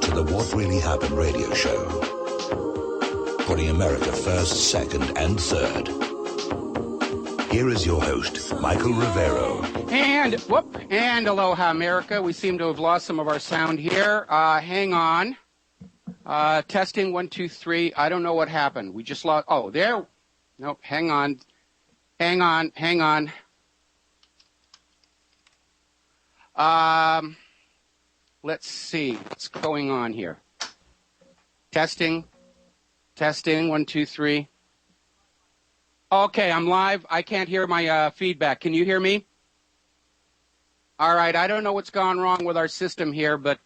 to the What Really Happened radio show, putting America first, second, and third. Here is your host, Michael Rivero. And aloha, America. We seem to have lost some of our sound here. Hang on. Testing, 1, 2, 3. I don't know what happened. We just lost. Oh, there. Nope. Hang on. Let's see what's going on here. Testing, 1, 2, 3. Okay, I'm live. I can't hear my feedback. Can you hear me? All right, I don't know what's gone wrong with our system here, but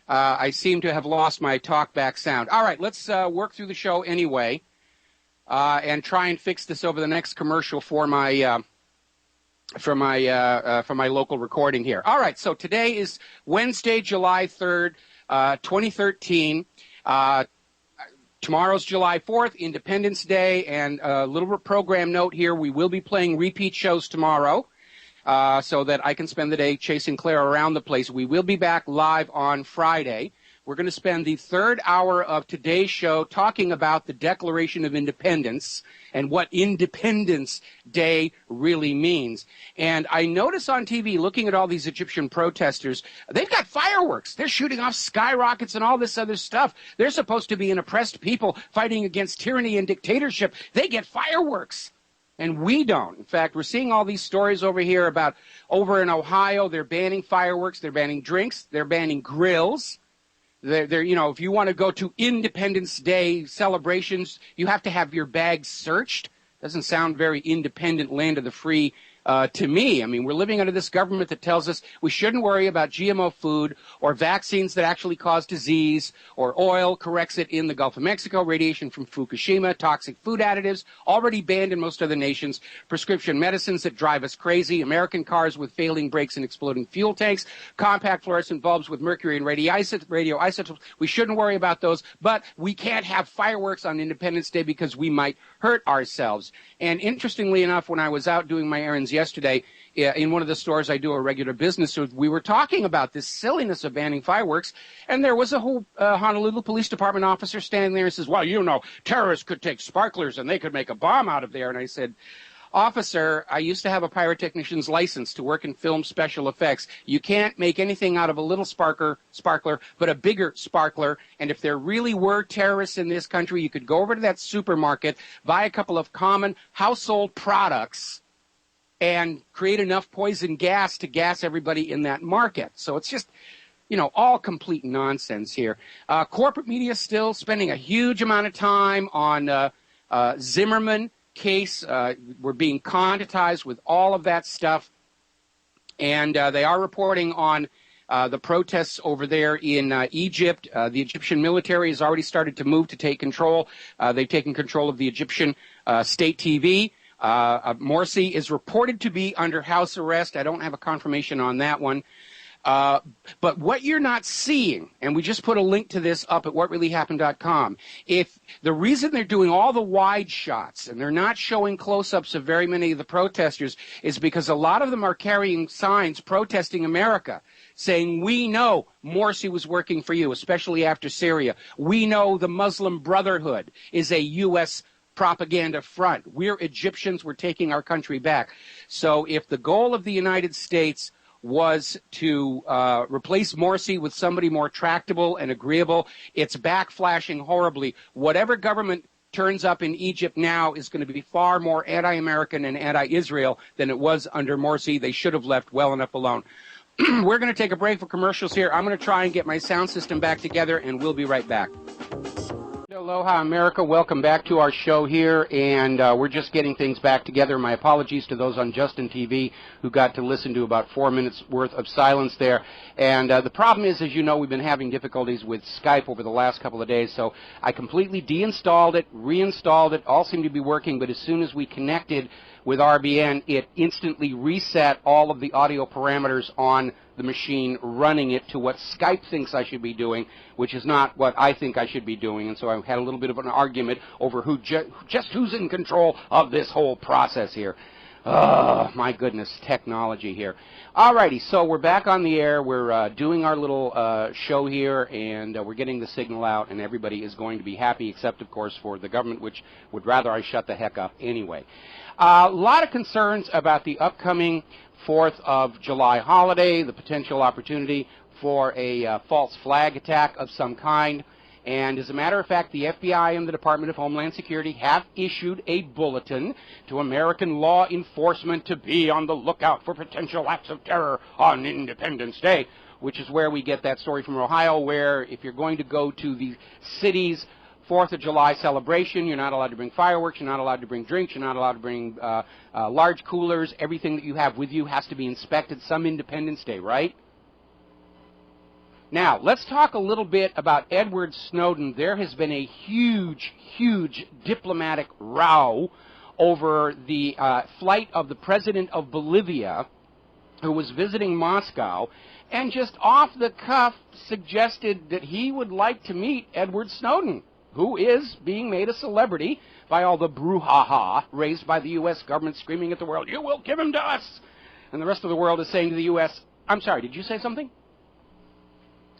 I seem to have lost my talkback sound. All right, let's work through the show anyway and try and fix this over the next commercial for my local recording here. All right, so today is Wednesday, July 3rd, 2013. Tomorrow's July 4th, Independence Day, and a little program note here, we will be playing repeat shows tomorrow so that I can spend the day chasing Claire around the place. We will be back live on Friday. We're going to spend the third hour of today's show talking about the Declaration of Independence and what Independence Day really means. And I notice on TV, looking at all these Egyptian protesters, they've got fireworks. They're shooting off skyrockets and all this other stuff. They're supposed to be an oppressed people fighting against tyranny and dictatorship. They get fireworks. And we don't. In fact, we're seeing all these stories over here about over in Ohio, they're banning fireworks, they're banning drinks, they're banning grills. They're, you know, if you want to go to Independence Day celebrations, you have to have your bags searched. Doesn't sound very independent, land of the free to me. I mean, we're living under this government that tells us we shouldn't worry about GMO food or vaccines that actually cause disease or oil corrects it in the Gulf of Mexico, radiation from Fukushima, toxic food additives, already banned in most other nations, prescription medicines that drive us crazy, American cars with failing brakes and exploding fuel tanks, compact fluorescent bulbs with mercury and radioisotopes. We shouldn't worry about those, but we can't have fireworks on Independence Day because we might hurt ourselves. And interestingly enough, when I was out doing my errands yesterday, in one of the stores I do a regular business with, we were talking about this silliness of banning fireworks, and there was a whole Honolulu Police Department officer standing there and says, well, you know, terrorists could take sparklers and they could make a bomb out of there. And I said, officer, I used to have a pyrotechnician's license to work in film special effects. You can't make anything out of a little sparkler, but a bigger sparkler. And if there really were terrorists in this country, you could go over to that supermarket, buy a couple of common household products, and create enough poison gas to gas everybody in that market. So it's just, you know, all complete nonsense here. Corporate media still spending a huge amount of time on Zimmerman case. We're being contentized with all of that stuff. And they are reporting on the protests over there in Egypt. The Egyptian military has already started to move to take control. They've taken control of the Egyptian state TV. Morsi is reported to be under house arrest. I don't have a confirmation on that one. But what you're not seeing, and we just put a link to this up at whatreallyhappened.com, if the reason they're doing all the wide shots and they're not showing close-ups of very many of the protesters is because a lot of them are carrying signs protesting America, saying, we know Morsi was working for you, especially after Syria. We know the Muslim Brotherhood is a U.S. propaganda front. We're Egyptians. We're taking our country back. So if the goal of the United States was to replace Morsi with somebody more tractable and agreeable, it's backflashing horribly. Whatever government turns up in Egypt now is going to be far more anti-American and anti-Israel than it was under Morsi. They should have left well enough alone. We're going to take a break for commercials here. I'm going to try and get my sound system back together, and we'll be right back. Aloha, America. Welcome back to our show here, and we're just getting things back together. My apologies to those on Justin TV who got to listen to about 4 minutes worth of silence there. And the problem is, as you know, we've been having difficulties with Skype over the last couple of days, so I completely deinstalled it, reinstalled it, all seemed to be working, but as soon as we connected with RBN, it instantly reset all of the audio parameters on the machine, running it to what Skype thinks I should be doing, which is not what I think I should be doing. And so I had a little bit of an argument over who's in control of this whole process here. Oh, my goodness, technology here. Alrighty, so we're back on the air. We're doing our little show here, and we're getting the signal out, and everybody is going to be happy, except, of course, for the government, which would rather I shut the heck up anyway. A lot of concerns about the upcoming 4th of July holiday, the potential opportunity for a false flag attack of some kind. And as a matter of fact, the FBI and the Department of Homeland Security have issued a bulletin to American law enforcement to be on the lookout for potential acts of terror on Independence Day, which is where we get that story from Ohio, where if you're going to go to the city's 4th of July celebration, you're not allowed to bring fireworks, you're not allowed to bring drinks, you're not allowed to bring large coolers. Everything that you have with you has to be inspected some Independence Day, right? Now, let's talk a little bit about Edward Snowden. There has been a huge, huge diplomatic row over the flight of the president of Bolivia, who was visiting Moscow, and just off the cuff suggested that he would like to meet Edward Snowden, who is being made a celebrity by all the brouhaha raised by the U.S. government screaming at the world, "You will give him to us!" And the rest of the world is saying to the U.S., I'm sorry, did you say something?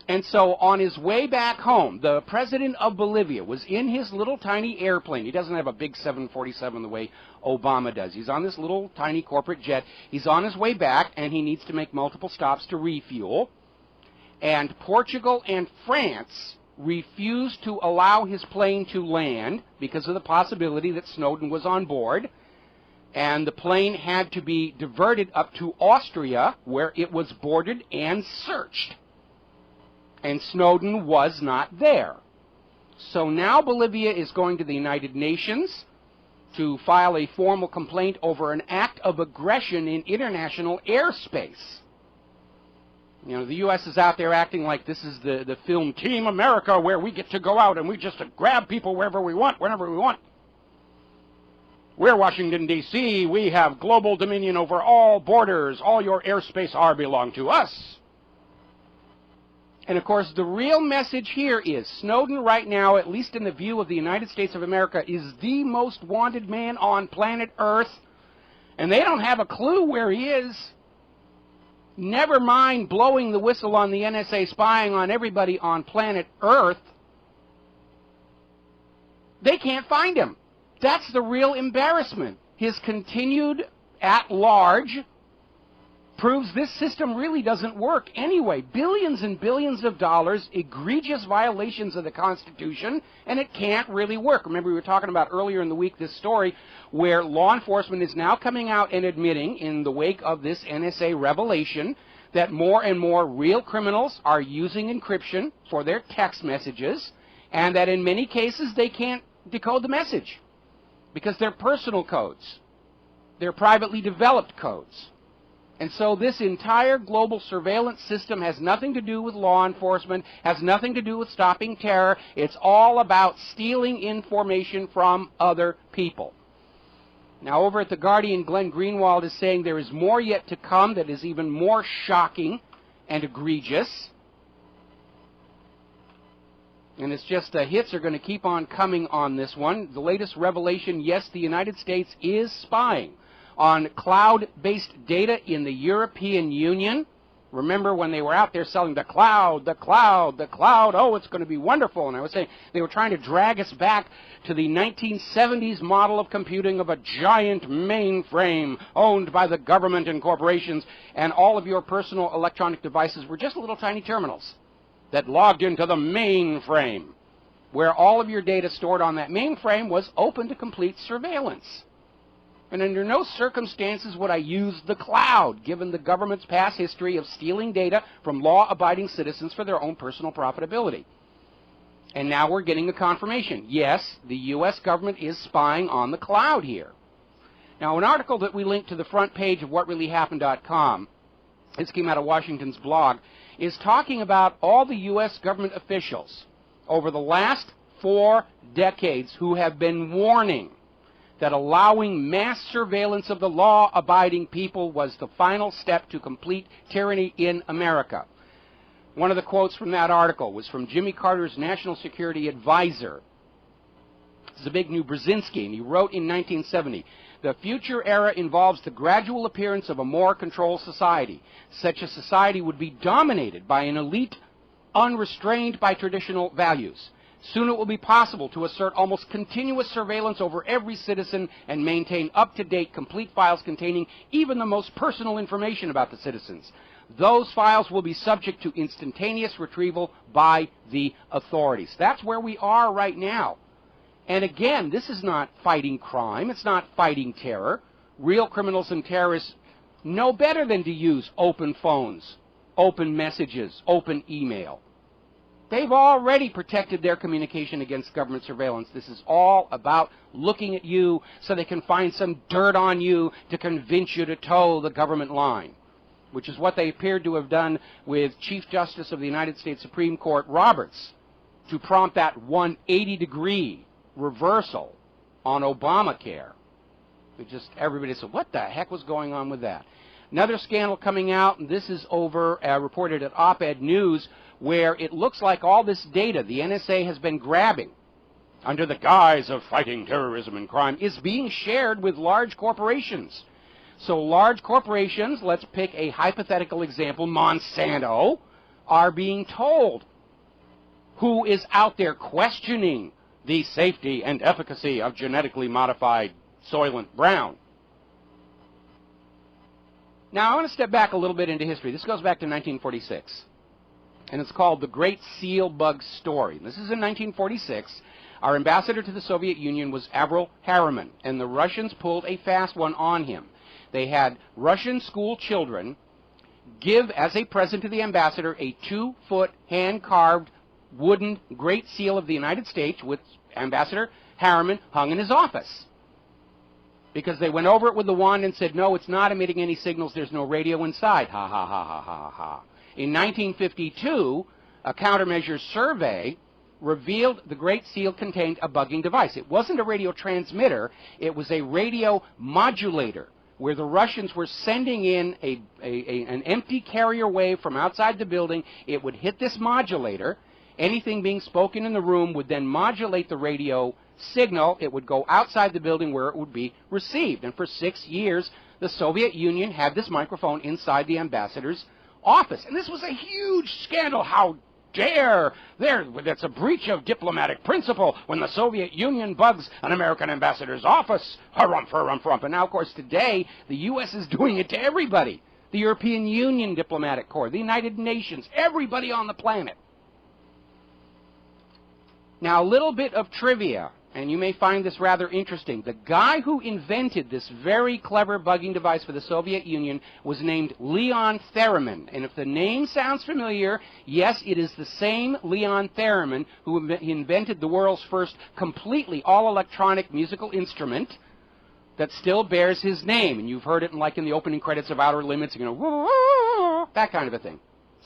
And so on his way back home, the president of Bolivia was in his little tiny airplane. He doesn't have a big 747 the way Obama does. He's on this little tiny corporate jet. He's on his way back, and he needs to make multiple stops to refuel. And Portugal and France refused to allow his plane to land because of the possibility that Snowden was on board. And the plane had to be diverted up to Austria, where it was boarded and searched. And Snowden was not there. So now Bolivia is going to the United Nations to file a formal complaint over an act of aggression in international airspace. You know, the U.S. is out there acting like this is the film Team America, where we get to go out and we just grab people wherever we want, whenever we want. We're Washington, D.C. We have global dominion over all borders. All your airspace belong to us. And, of course, the real message here is Snowden right now, at least in the view of the United States of America, is the most wanted man on planet Earth. And they don't have a clue where he is. Never mind blowing the whistle on the NSA spying on everybody on planet Earth. They can't find him. That's the real embarrassment. His continued at-large proves this system really doesn't work anyway. Billions and billions of dollars, egregious violations of the Constitution, and it can't really work. Remember, we were talking about earlier in the week this story where law enforcement is now coming out and admitting, in the wake of this NSA revelation, that more and more real criminals are using encryption for their text messages, and that in many cases they can't decode the message because they're personal codes. They're privately developed codes. And so this entire global surveillance system has nothing to do with law enforcement, has nothing to do with stopping terror. It's all about stealing information from other people. Now, over at The Guardian, Glenn Greenwald is saying there is more yet to come that is even more shocking and egregious. And it's just the hits are going to keep on coming on this one. The latest revelation, yes, the United States is spying on cloud-based data in the European Union. Remember when they were out there selling the cloud, the cloud, the cloud, oh, it's going to be wonderful. And I was saying they were trying to drag us back to the 1970s model of computing of a giant mainframe owned by the government and corporations, and all of your personal electronic devices were just little tiny terminals that logged into the mainframe, where all of your data stored on that mainframe was open to complete surveillance. And under no circumstances would I use the cloud, given the government's past history of stealing data from law-abiding citizens for their own personal profitability. And now we're getting a confirmation. Yes, the U.S. government is spying on the cloud here. Now, an article that we linked to the front page of whatreallyhappened.com, this came out of Washington's blog, is talking about all the U.S. government officials over the last 4 decades who have been warning that allowing mass surveillance of the law-abiding people was the final step to complete tyranny in America. One of the quotes from that article was from Jimmy Carter's National Security Advisor, Zbigniew Brzezinski, and he wrote in 1970, "The future era involves the gradual appearance of a more controlled society. Such a society would be dominated by an elite unrestrained by traditional values. Soon it will be possible to assert almost continuous surveillance over every citizen and maintain up-to-date, complete files containing even the most personal information about the citizens. Those files will be subject to instantaneous retrieval by the authorities." That's where we are right now. And again, this is not fighting crime. It's not fighting terror. Real criminals and terrorists know better than to use open phones, open messages, open email. They've already protected their communication against government surveillance. This is all about looking at you so they can find some dirt on you to convince you to toe the government line, which is what they appeared to have done with Chief Justice of the United States Supreme Court Roberts to prompt that 180-degree reversal on Obamacare. Everybody said, what the heck was going on with that? Another scandal coming out, and this is reported at Op-Ed News, where it looks like all this data the NSA has been grabbing under the guise of fighting terrorism and crime is being shared with large corporations. So large corporations, let's pick a hypothetical example, Monsanto, are being told who is out there questioning the safety and efficacy of genetically modified Soylent Brown. Now, I want to step back a little bit into history. This goes back to 1946, and it's called The Great Seal Bug Story. This is in 1946. Our ambassador to the Soviet Union was Avril Harriman, and the Russians pulled a fast one on him. They had Russian school children give, as a present to the ambassador, a 2-foot hand-carved wooden Great Seal of the United States with Ambassador Harriman hung in his office. Because they went over it with the wand and said, no, it's not emitting any signals, there's no radio inside. Ha, ha, ha, ha, ha, ha. In 1952, a countermeasures survey revealed the Great Seal contained a bugging device. It wasn't a radio transmitter, it was a radio modulator, where the Russians were sending in an empty carrier wave from outside the building. It would hit this modulator. Anything being spoken in the room would then modulate the radio signal. It would go outside the building where it would be received. And for 6 years, the Soviet Union had this microphone inside the ambassador's office. And this was a huge scandal. How dare that's a breach of diplomatic principle when the Soviet Union bugs an American ambassador's office. Harumph, harumph, harumph. And now, of course, today, the U.S. is doing it to everybody. The European Union Diplomatic Corps, the United Nations, everybody on the planet. Now, a little bit of trivia, and you may find this rather interesting. The guy who invented this very clever bugging device for the Soviet Union was named Leon Theremin. And if the name sounds familiar, yes, it is the same Leon Theremin who invented the world's first completely all-electronic musical instrument that still bears his name. And you've heard it in the opening credits of Outer Limits, that kind of a thing.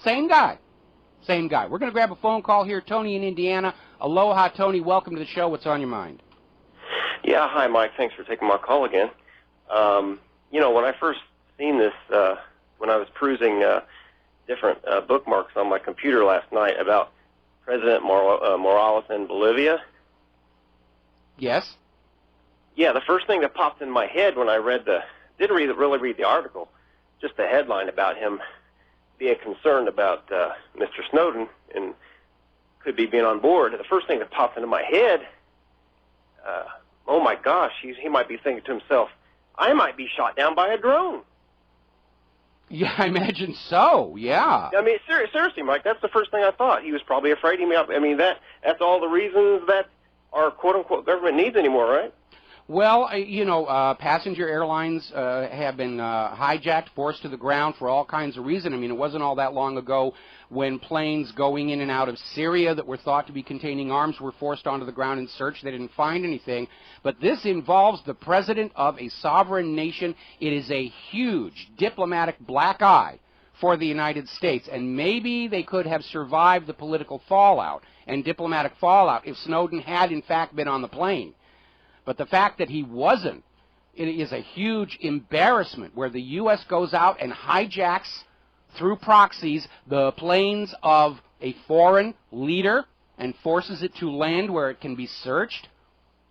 Same guy. Same guy. We're going to grab a phone call here. Tony in Indiana. Aloha, Tony. Welcome to the show. What's on your mind? Yeah, hi, Mike. Thanks for taking my call again. When I first seen this, when I was perusing different bookmarks on my computer last night about President Morales in Bolivia. Yes? Yeah, the first thing that popped in my head when I didn't really read the article, just the headline about him being concerned about Mr. Snowden and could be being on board. The first thing that popped into my head, oh my gosh, he might be thinking to himself, I might be shot down by a drone. Yeah, I imagine so, yeah. I mean, seriously, Mike, that's the first thing I thought. He was probably afraid that's all the reasons that our quote-unquote government needs anymore, right? Well, passenger airlines have been hijacked, forced to the ground for all kinds of reasons. I mean, it wasn't all that long ago when planes going in and out of Syria that were thought to be containing arms were forced onto the ground and searched. They didn't find anything. But this involves the president of a sovereign nation. It is a huge diplomatic black eye for the United States. And maybe they could have survived the political fallout and diplomatic fallout if Snowden had, in fact, been on the plane. But the fact that he wasn't, it is a huge embarrassment where the U.S. goes out and hijacks, through proxies, the planes of a foreign leader and forces it to land where it can be searched.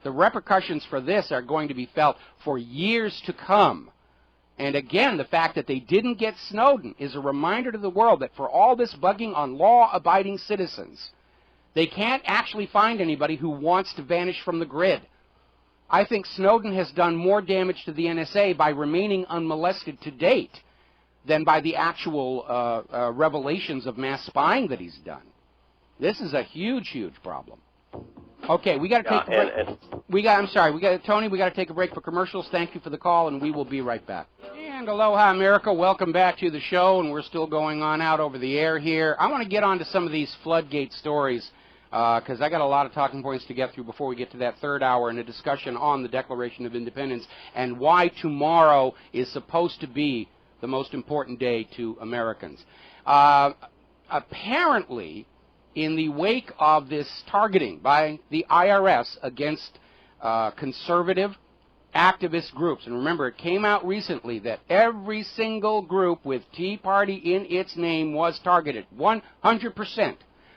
The repercussions for this are going to be felt for years to come. And again, the fact that they didn't get Snowden is a reminder to the world that for all this bugging on law-abiding citizens, they can't actually find anybody who wants to vanish from the grid. I think Snowden has done more damage to the NSA by remaining unmolested to date than by the actual revelations of mass spying that he's done. This is a huge, huge problem. Okay, we got to take a break. Tony, we got to take a break for commercials. Thank you for the call, and we will be right back. And aloha, America. Welcome back to the show, and we're still going on out over the air here. I want to get on to some of these floodgate stories because I got a lot of talking points to get through before we get to that third hour in a discussion on the Declaration of Independence and why tomorrow is supposed to be the most important day to Americans. Apparently, in the wake of this targeting by the IRS against conservative activist groups, and remember, it came out recently that every single group with Tea Party in its name was targeted, 100%.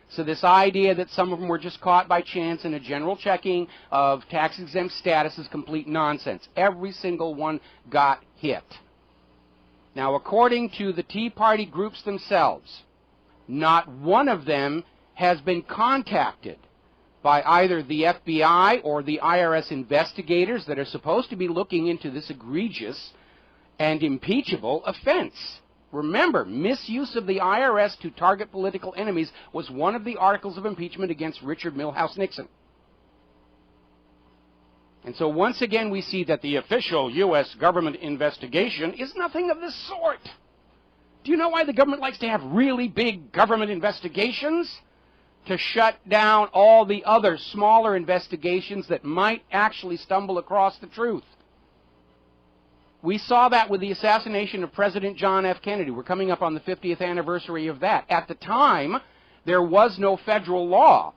So this idea that some of them were just caught by chance in a general checking of tax-exempt status is complete nonsense. Every single one got hit. Now, according to the Tea Party groups themselves, not one of them has been contacted by either the FBI or the IRS investigators that are supposed to be looking into this egregious and impeachable offense. Remember, misuse of the IRS to target political enemies was one of the articles of impeachment against Richard Milhouse Nixon. And so once again we see that the official U.S. government investigation is nothing of the sort. Do you know why the government likes to have really big government investigations? To shut down all the other smaller investigations that might actually stumble across the truth. We saw that with the assassination of President John F. Kennedy. We're coming up on the 50th anniversary of that. At the time, there was no federal law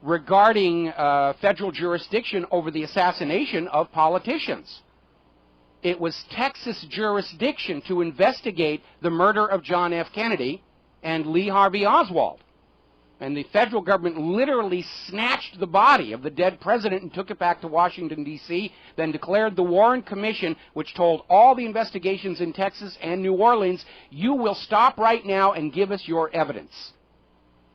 regarding federal jurisdiction over the assassination of politicians. It was Texas jurisdiction to investigate the murder of John F. Kennedy and Lee Harvey Oswald. And the federal government literally snatched the body of the dead president and took it back to Washington, D.C., then declared the Warren Commission, which told all the investigations in Texas and New Orleans, you will stop right now and give us your evidence.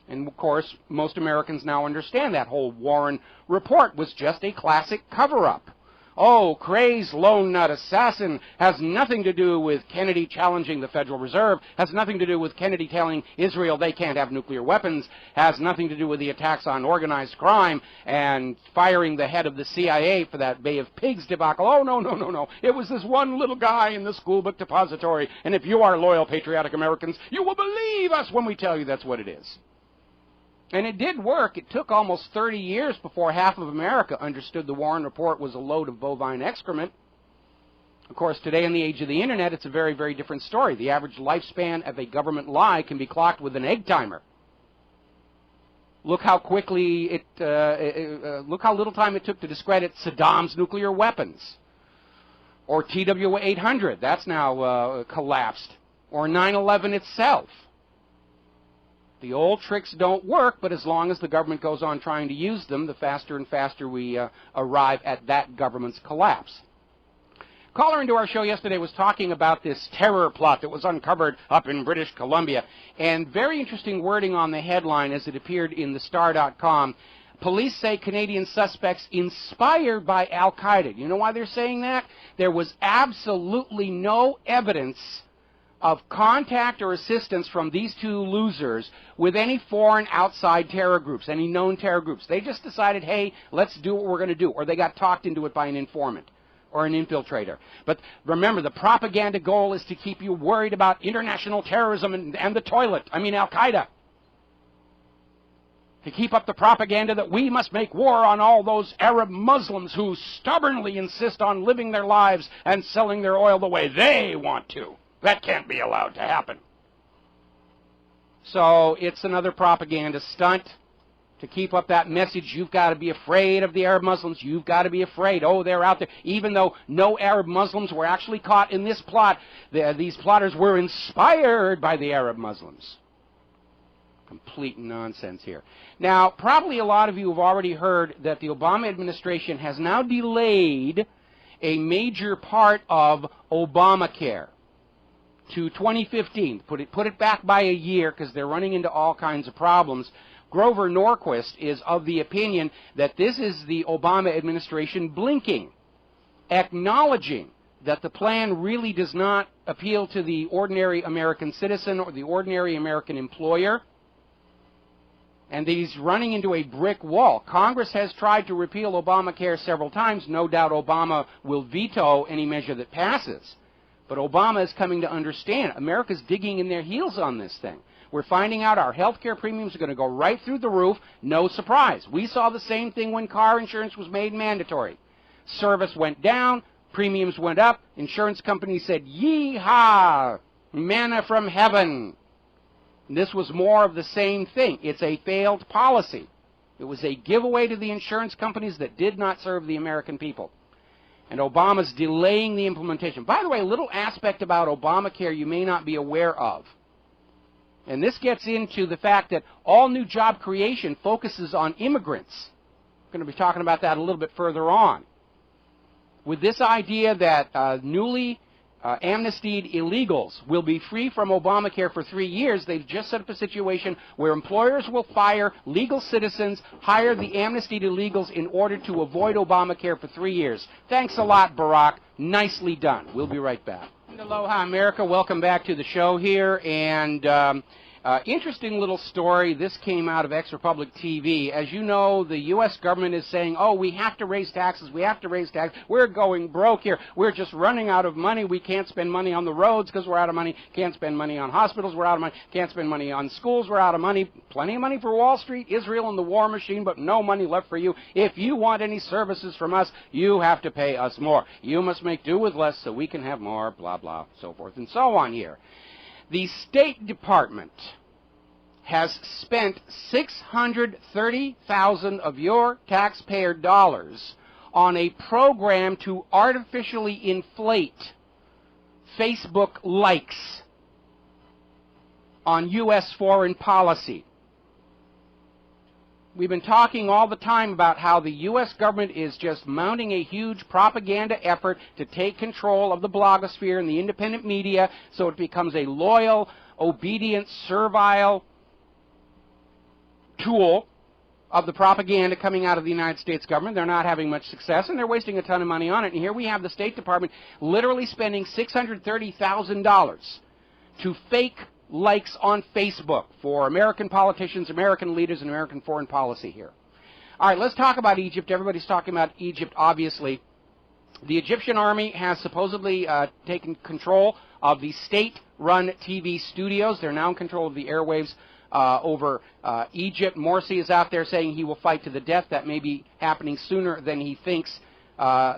And, of course, most Americans now understand that whole Warren report was just a classic cover-up. Oh, crazed lone nut assassin has nothing to do with Kennedy challenging the Federal Reserve, has nothing to do with Kennedy telling Israel they can't have nuclear weapons, has nothing to do with the attacks on organized crime and firing the head of the CIA for that Bay of Pigs debacle. Oh, no, no, no, no. It was this one little guy in the school book depository, and if you are loyal, patriotic Americans, you will believe us when we tell you that's what it is. And it did work. It took almost 30 years before half of America understood the Warren Report was a load of bovine excrement. Of course, today in the age of the Internet, it's a very, very different story. The average lifespan of a government lie can be clocked with an egg timer. Look how quickly look how little time it took to discredit Saddam's nuclear weapons. Or TW-800, that's now collapsed. Or 9/11 itself. The old tricks don't work, but as long as the government goes on trying to use them, the faster and faster we arrive at that government's collapse. Caller into our show yesterday was talking about this terror plot that was uncovered up in British Columbia, and very interesting wording on the headline as it appeared in thestar.com. Police say Canadian suspects inspired by Al-Qaeda. You know why they're saying that? There was absolutely no evidence of contact or assistance from these two losers with any foreign outside terror groups, any known terror groups. They just decided, hey, let's do what we're going to do. Or they got talked into it by an informant or an infiltrator. But remember, the propaganda goal is to keep you worried about international terrorism and the toilet. I mean, Al-Qaeda. To keep up the propaganda that we must make war on all those Arab Muslims who stubbornly insist on living their lives and selling their oil the way they want to. That can't be allowed to happen. So it's another propaganda stunt to keep up that message. You've got to be afraid of the Arab Muslims. You've got to be afraid. Oh, they're out there. Even though no Arab Muslims were actually caught in this plot, these plotters were inspired by the Arab Muslims. Complete nonsense here. Now, probably a lot of you have already heard that the Obama administration has now delayed a major part of Obamacare to 2015. Put it back by a year because they're running into all kinds of problems. Grover Norquist is of the opinion that this is the Obama administration blinking, acknowledging that the plan really does not appeal to the ordinary American citizen or the ordinary American employer, and that he's running into a brick wall. Congress has tried to repeal Obamacare several times. No doubt Obama will veto any measure that passes. But Obama is coming to understand America's digging in their heels on this thing. We're finding out our health care premiums are going to go right through the roof. No surprise. We saw the same thing when car insurance was made mandatory. Service went down, premiums went up, insurance companies said, yee-haw, manna from heaven. This was more of the same thing. It's a failed policy. It was a giveaway to the insurance companies that did not serve the American people. And Obama's delaying the implementation. By the way, a little aspect about Obamacare you may not be aware of. And this gets into the fact that all new job creation focuses on immigrants. I'm going to be talking about that a little bit further on. With this idea that newly amnestied illegals will be free from Obamacare for 3 years, they've just set up a situation where employers will fire legal citizens, hire the amnestied illegals in order to avoid Obamacare for 3 years. Thanks a lot, Barack. Nicely done. We'll be right back. Aloha, America. Welcome back to the show here. And interesting little story. This came out of ex-Republic TV. As you know, the U.S. government is saying, oh, we have to raise taxes. We have to raise taxes. We're going broke here. We're just running out of money. We can't spend money on the roads because we're out of money. Can't spend money on hospitals. We're out of money. Can't spend money on schools. We're out of money. Plenty of money for Wall Street, Israel, and the war machine, but no money left for you. If you want any services from us, you have to pay us more. You must make do with less so we can have more, blah, blah, so forth and so on here. The State Department has spent $630,000 of your taxpayer dollars on a program to artificially inflate Facebook likes on U.S. foreign policy. We've been talking all the time about how the U.S. government is just mounting a huge propaganda effort to take control of the blogosphere and the independent media so it becomes a loyal, obedient, servile tool of the propaganda coming out of the United States government. They're not having much success, and they're wasting a ton of money on it. And here we have the State Department literally spending $630,000 to fake likes on Facebook for American politicians, American leaders, and American foreign policy here. All right, let's talk about Egypt. Everybody's talking about Egypt, obviously. The Egyptian army has supposedly taken control of the state-run TV studios. They're now in control of the airwaves over Egypt. Morsi is out there saying he will fight to the death. That may be happening sooner than he thinks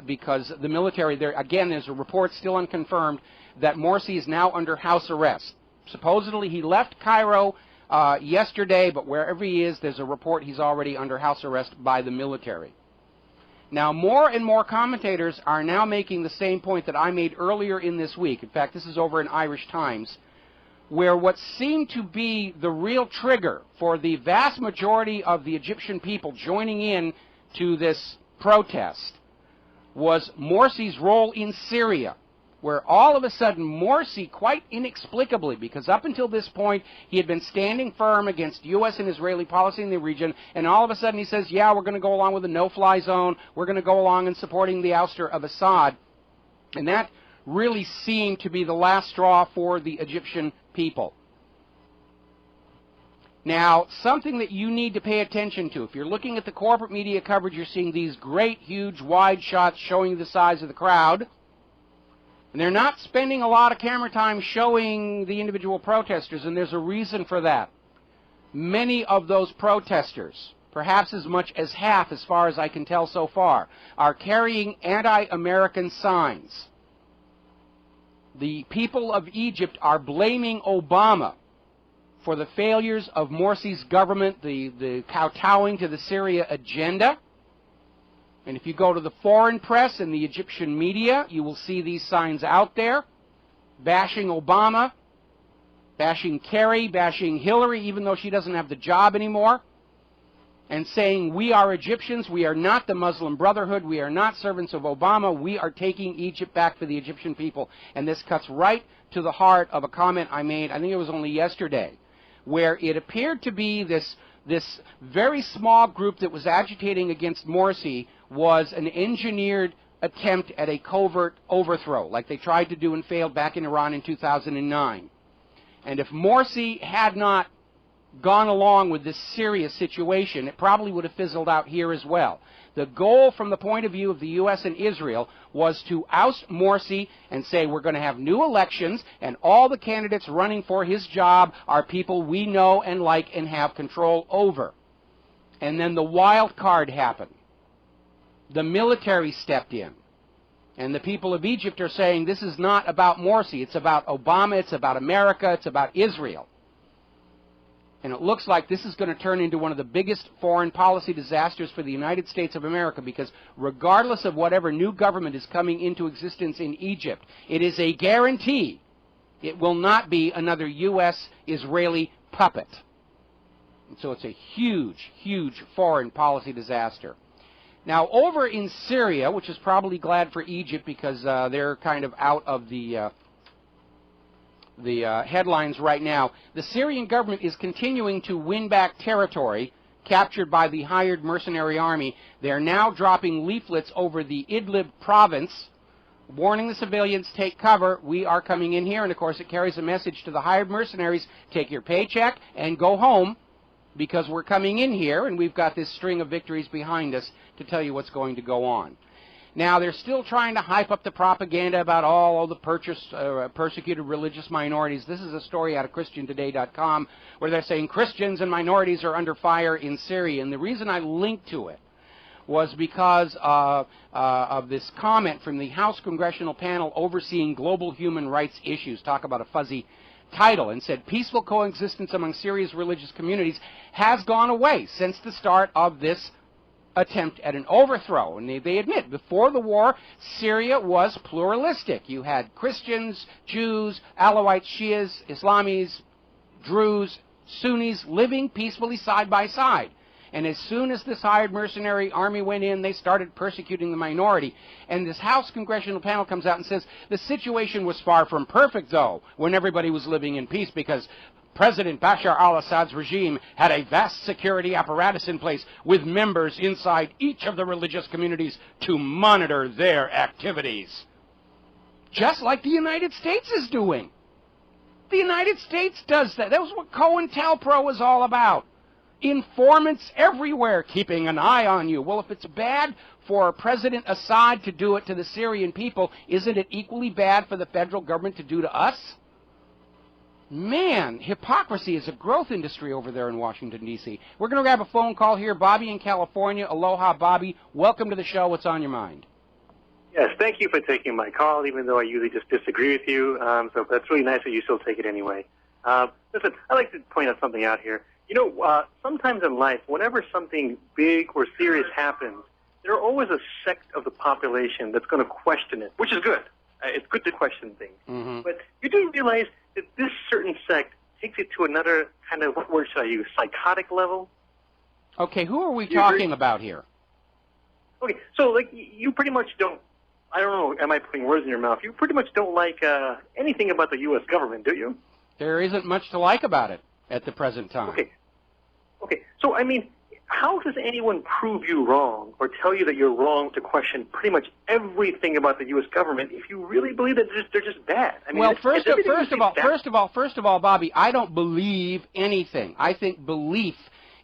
because the military, there again, there's a report still unconfirmed that Morsi is now under house arrest. Supposedly he left Cairo yesterday, but wherever he is, there's a report he's already under house arrest by the military. Now, more and more commentators are now making the same point that I made earlier in this week. In fact, this is over in Irish Times, where what seemed to be the real trigger for the vast majority of the Egyptian people joining in to this protest was Morsi's role in Syria, where all of a sudden Morsi, quite inexplicably, because up until this point he had been standing firm against U.S. and Israeli policy in the region, and all of a sudden he says, yeah, we're going to go along with the no-fly zone, we're going to go along in supporting the ouster of Assad. And that really seemed to be the last straw for the Egyptian people. Now, something that you need to pay attention to, if you're looking at the corporate media coverage, you're seeing these great, huge, wide shots showing the size of the crowd. And they're not spending a lot of camera time showing the individual protesters, and there's a reason for that. Many of those protesters, perhaps as much as half as far as I can tell so far, are carrying anti-American signs. The people of Egypt are blaming Obama for the failures of Morsi's government, the kowtowing to the Syria agenda. And if you go to the foreign press and the Egyptian media, you will see these signs out there, bashing Obama, bashing Kerry, bashing Hillary, even though she doesn't have the job anymore, and saying we are Egyptians, we are not the Muslim Brotherhood, we are not servants of Obama, we are taking Egypt back for the Egyptian people. And this cuts right to the heart of a comment I made, I think it was only yesterday, where it appeared to be this very small group that was agitating against Morsi was an engineered attempt at a covert overthrow, like they tried to do and failed back in Iran in 2009. And if Morsi had not gone along with this serious situation, it probably would have fizzled out here as well. The goal from the point of view of the U.S. and Israel was to oust Morsi and say we're going to have new elections and all the candidates running for his job are people we know and like and have control over. And then the wild card happened. The military stepped in. And the people of Egypt are saying this is not about Morsi, it's about Obama, it's about America, it's about Israel. And it looks like this is going to turn into one of the biggest foreign policy disasters for the United States of America, because regardless of whatever new government is coming into existence in Egypt, it is a guarantee it will not be another U.S.-Israeli puppet. And so it's a huge, huge foreign policy disaster. Now, over in Syria, which is probably glad for Egypt because they're kind of out of the headlines right now, the Syrian government is continuing to win back territory captured by the hired mercenary army. They're now dropping leaflets over the Idlib province, warning the civilians, take cover, we are coming in here. And of course it carries a message to the hired mercenaries, take your paycheck and go home, because we're coming in here and we've got this string of victories behind us to tell you what's going to go on. Now, they're still trying to hype up the propaganda about all the persecuted religious minorities. This is a story out of ChristianToday.com where they're saying Christians and minorities are under fire in Syria. And the reason I linked to it was because of this comment from the House Congressional Panel overseeing global human rights issues. Talk about a fuzzy title, and said peaceful coexistence among Syria's religious communities has gone away since the start of this attempt at an overthrow. And they admit, before the war, Syria was pluralistic. You had Christians, Jews, Alawites, Shias, Islamis, Druze, Sunnis living peacefully side by side. And as soon as this hired mercenary army went in, they started persecuting the minority. And this House Congressional Panel comes out and says the situation was far from perfect, though, when everybody was living in peace, because President Bashar al-Assad's regime had a vast security apparatus in place with members inside each of the religious communities to monitor their activities. Just like the United States is doing. The United States does that. That was what COINTELPRO was all about. Informants everywhere keeping an eye on you. Well, if it's bad for President Assad to do it to the Syrian people, isn't it equally bad for the federal government to do to us? Man, hypocrisy is a growth industry over there in Washington, D.C. We're going to grab a phone call here. Bobby in California. Aloha, Bobby. Welcome to the show. What's on your mind? Yes, thank you for taking my call, even though I usually just disagree with you. So that's really nice that you still take it anyway. Listen, I'd like to point out something out here. You know, sometimes in life, whenever something big or serious happens, there are always a sect of the population that's going to question it, which is good. It's good to question things. Mm-hmm. But you do realize that this certain sect takes it to another kind of, what word should I use, psychotic level? Okay, who are we talking about here? Okay, so like you pretty much don't, I don't know, am I putting words in your mouth? You pretty much don't like anything about the U.S. government, do you? There isn't much to like about it at the present time. Okay, so I mean, how does anyone prove you wrong or tell you that you're wrong to question pretty much everything about the U.S. government if you really believe that they're just bad? I mean, well, first of all, Bobby, I don't believe anything. I think belief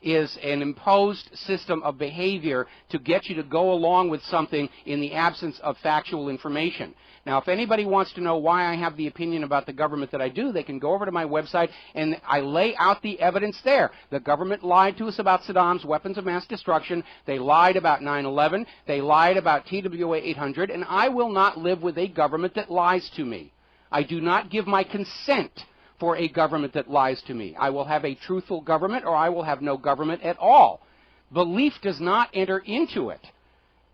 is an imposed system of behavior to get you to go along with something in the absence of factual information. Now, if anybody wants to know why I have the opinion about the government that I do, they can go over to my website, and I lay out the evidence there. The government lied to us about Saddam's weapons of mass destruction. They lied about 9/11. They lied about TWA 800, and I will not live with a government that lies to me. I do not give my consent for a government that lies to me. I will have a truthful government, or I will have no government at all. Belief does not enter into it.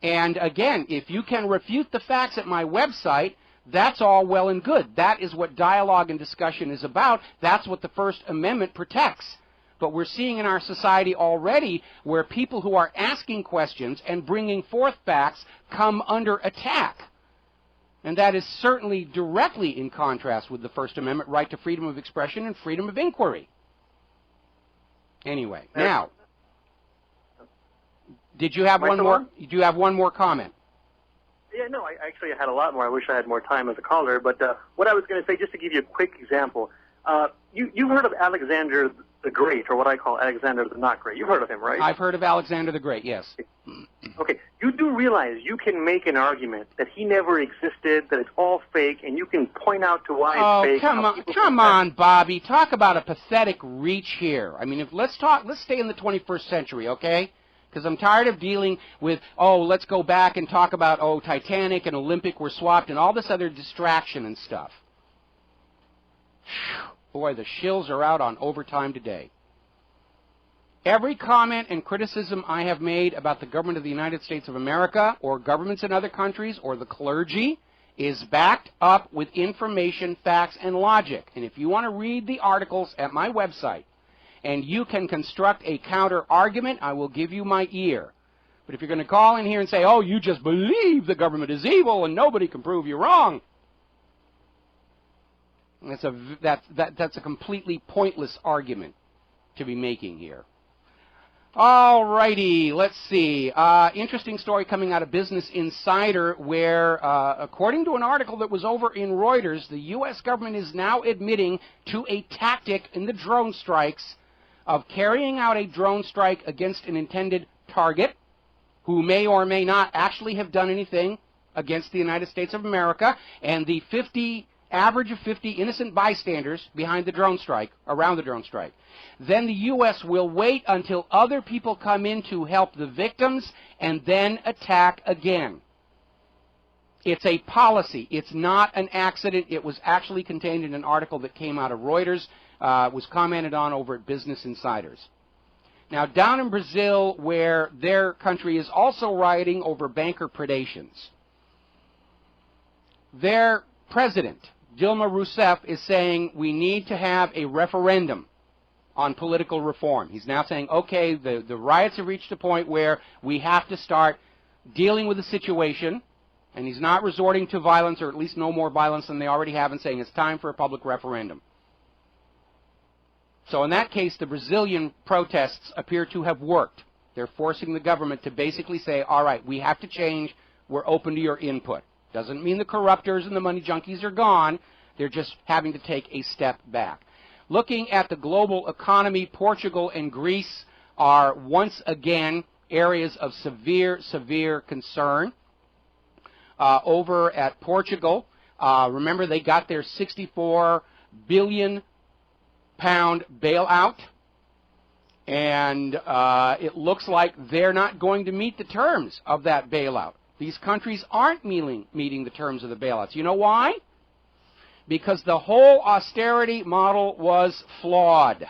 And again, if you can refute the facts at my website, That's all well and good. That is what dialogue and discussion is about. That's what the First Amendment protects. But we're seeing in our society already where people who are asking questions and bringing forth facts come under attack. And that is certainly directly in contrast with the First Amendment right to freedom of expression and freedom of inquiry. Anyway, now, did you have one more? Do you have one more comment? Yeah, no, I actually had a lot more. I wish I had more time as a caller. But what I was going to say, just to give you a quick example, you've heard of Alexander the Great, or what I call Alexander the Not Great. You've heard of him, right? I've heard of Alexander the Great, yes. Okay, you do realize you can make an argument that he never existed, that it's all fake, and you can point out to why it's fake. Come on, Bobby. Talk about a pathetic reach here. I mean, let's stay in the 21st century, okay? Because I'm tired of dealing with, let's go back and talk about, Titanic and Olympic were swapped and all this other distraction and stuff. Boy, the shills are out on overtime today. Every comment and criticism I have made about the government of the United States of America or governments in other countries or the clergy is backed up with information, facts, and logic. And if you want to read the articles at my website and you can construct a counter-argument, I will give you my ear. But if you're going to call in here and say, you just believe the government is evil and nobody can prove you wrong, that's a completely pointless argument to be making here. All righty, let's see. Interesting story coming out of Business Insider where, according to an article that was over in Reuters, the U.S. government is now admitting to a tactic in the drone strikes of carrying out a drone strike against an intended target who may or may not actually have done anything against the United States of America, and the average of 50 innocent bystanders behind the drone strike, around the drone strike. Then the U.S. will wait until other people come in to help the victims and then attack again. It's a policy. It's not an accident. It was actually contained in an article that came out of Reuters, was commented on over at Business Insiders. Now, down in Brazil, where their country is also rioting over banker predations, their president, Dilma Rousseff, is saying we need to have a referendum on political reform. He's now saying, okay, the riots have reached a point where we have to start dealing with the situation, and he's not resorting to violence, or at least no more violence than they already have, and saying it's time for a public referendum. So in that case, the Brazilian protests appear to have worked. They're forcing the government to basically say, all right, we have to change. We're open to your input. Doesn't mean the corruptors and the money junkies are gone. They're just having to take a step back. Looking at the global economy, Portugal and Greece are once again areas of severe, severe concern. Over at Portugal, remember they got their £64 billion bailout, and it looks like they're not going to meet the terms of that bailout. These countries aren't meeting the terms of the bailouts. You know why? Because the whole austerity model was flawed.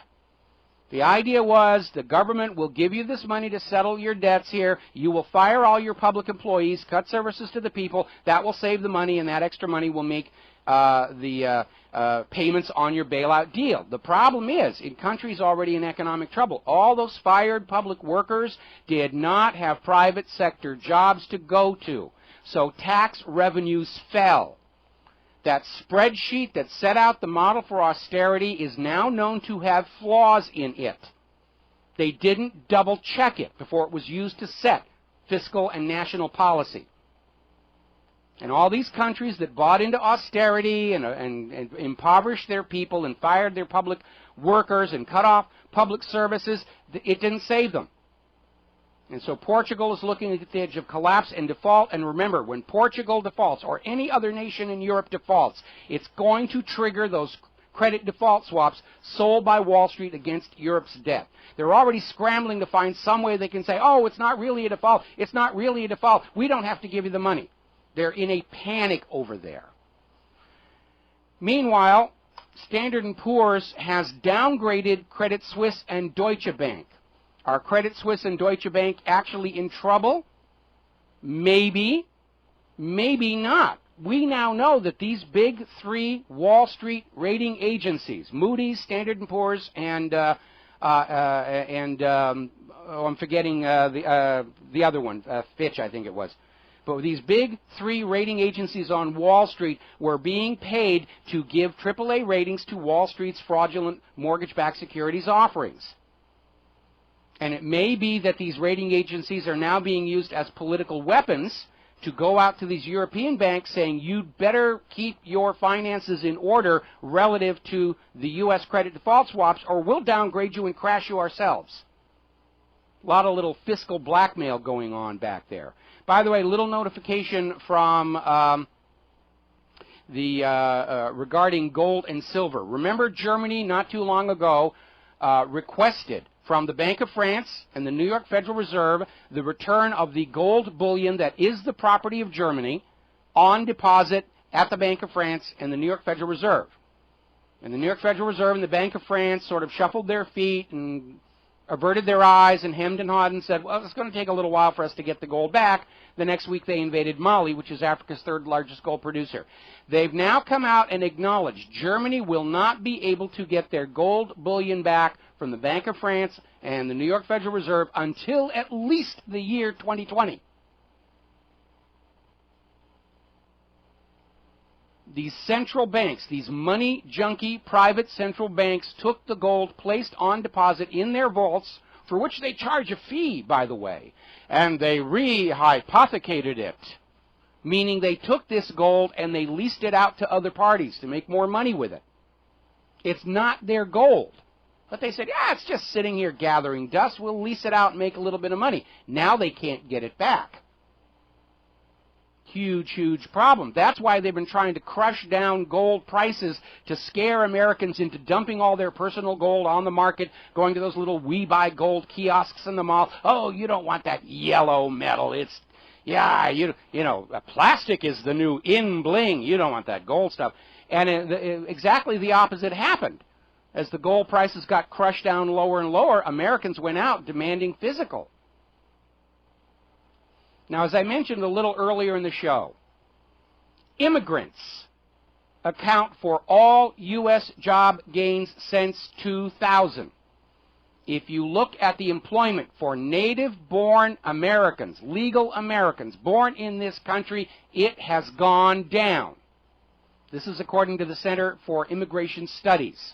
The idea was the government will give you this money to settle your debts here. You will fire all your public employees, cut services to the people. That will save the money, and that extra money will make the payments on your bailout deal. The problem is, in countries already in economic trouble, all those fired public workers did not have private sector jobs to go to. So tax revenues fell. That spreadsheet that set out the model for austerity is now known to have flaws in it. They didn't double check it before it was used to set fiscal and national policy. And all these countries that bought into austerity and impoverished their people and fired their public workers and cut off public services, it didn't save them. And so Portugal is looking at the edge of collapse and default. And remember, when Portugal defaults, or any other nation in Europe defaults, it's going to trigger those credit default swaps sold by Wall Street against Europe's debt. They're already scrambling to find some way they can say, oh, it's not really a default. It's not really a default. We don't have to give you the money. They're in a panic over there. Meanwhile, Standard & Poor's has downgraded Credit Suisse and Deutsche Bank. Are Credit Suisse and Deutsche Bank actually in trouble? Maybe, maybe not. we now know that these big three Wall Street rating agencies, Moody's, Standard & Poor's, and I'm forgetting the other one, Fitch, I think it was. But these big three rating agencies on Wall Street were being paid to give AAA ratings to Wall Street's fraudulent mortgage-backed securities offerings. And it may be that these rating agencies are now being used as political weapons to go out to these European banks saying, you'd better keep your finances in order relative to the U.S. credit default swaps, or we'll downgrade you and crash you ourselves. A lot of little fiscal blackmail going on back there. By the way, little notification from regarding gold and silver. Remember, Germany not too long ago requested from the Bank of France and the New York Federal Reserve the return of the gold bullion that is the property of Germany on deposit at the Bank of France and the New York Federal Reserve. And the New York Federal Reserve and the Bank of France sort of shuffled their feet and averted their eyes and hemmed and hawed and said, well, it's going to take a little while for us to get the gold back. The next week they invaded Mali, which is Africa's third largest gold producer. They've now come out and acknowledged Germany will not be able to get their gold bullion back from the Bank of France and the New York Federal Reserve until at least the year 2020. These central banks, these money junkie private central banks, took the gold placed on deposit in their vaults, for which they charge a fee, by the way, and they rehypothecated it, meaning they took this gold and they leased it out to other parties to make more money with it. It's not their gold. But they said, yeah, it's just sitting here gathering dust. We'll lease it out and make a little bit of money. Now they can't get it back. Huge, huge problem. That's why they've been trying to crush down gold prices to scare Americans into dumping all their personal gold on the market, going to those little We Buy Gold kiosks in the mall. Oh, you don't want that yellow metal. It's, yeah, you know, plastic is the new in bling. You don't want that gold stuff. And exactly the opposite happened. As the gold prices got crushed down lower and lower, Americans went out demanding physical. Now, as I mentioned a little earlier in the show, immigrants account for all U.S. job gains since 2000. If you look at the employment for native-born Americans, legal Americans born in this country, it has gone down. This is according to the Center for Immigration Studies.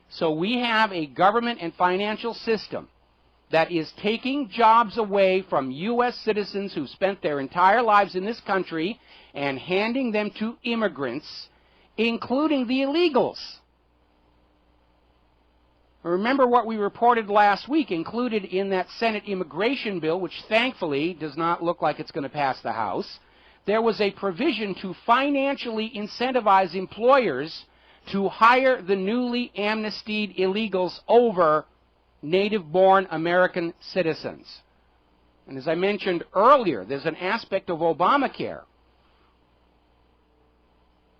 So we have a government and financial system that is taking jobs away from U.S. citizens who spent their entire lives in this country and handing them to immigrants, including the illegals. Remember what we reported last week, included in that Senate immigration bill, which thankfully does not look like it's going to pass the House. There was a provision to financially incentivize employers to hire the newly amnestied illegals over native-born American citizens. And as I mentioned earlier, there's an aspect of Obamacare.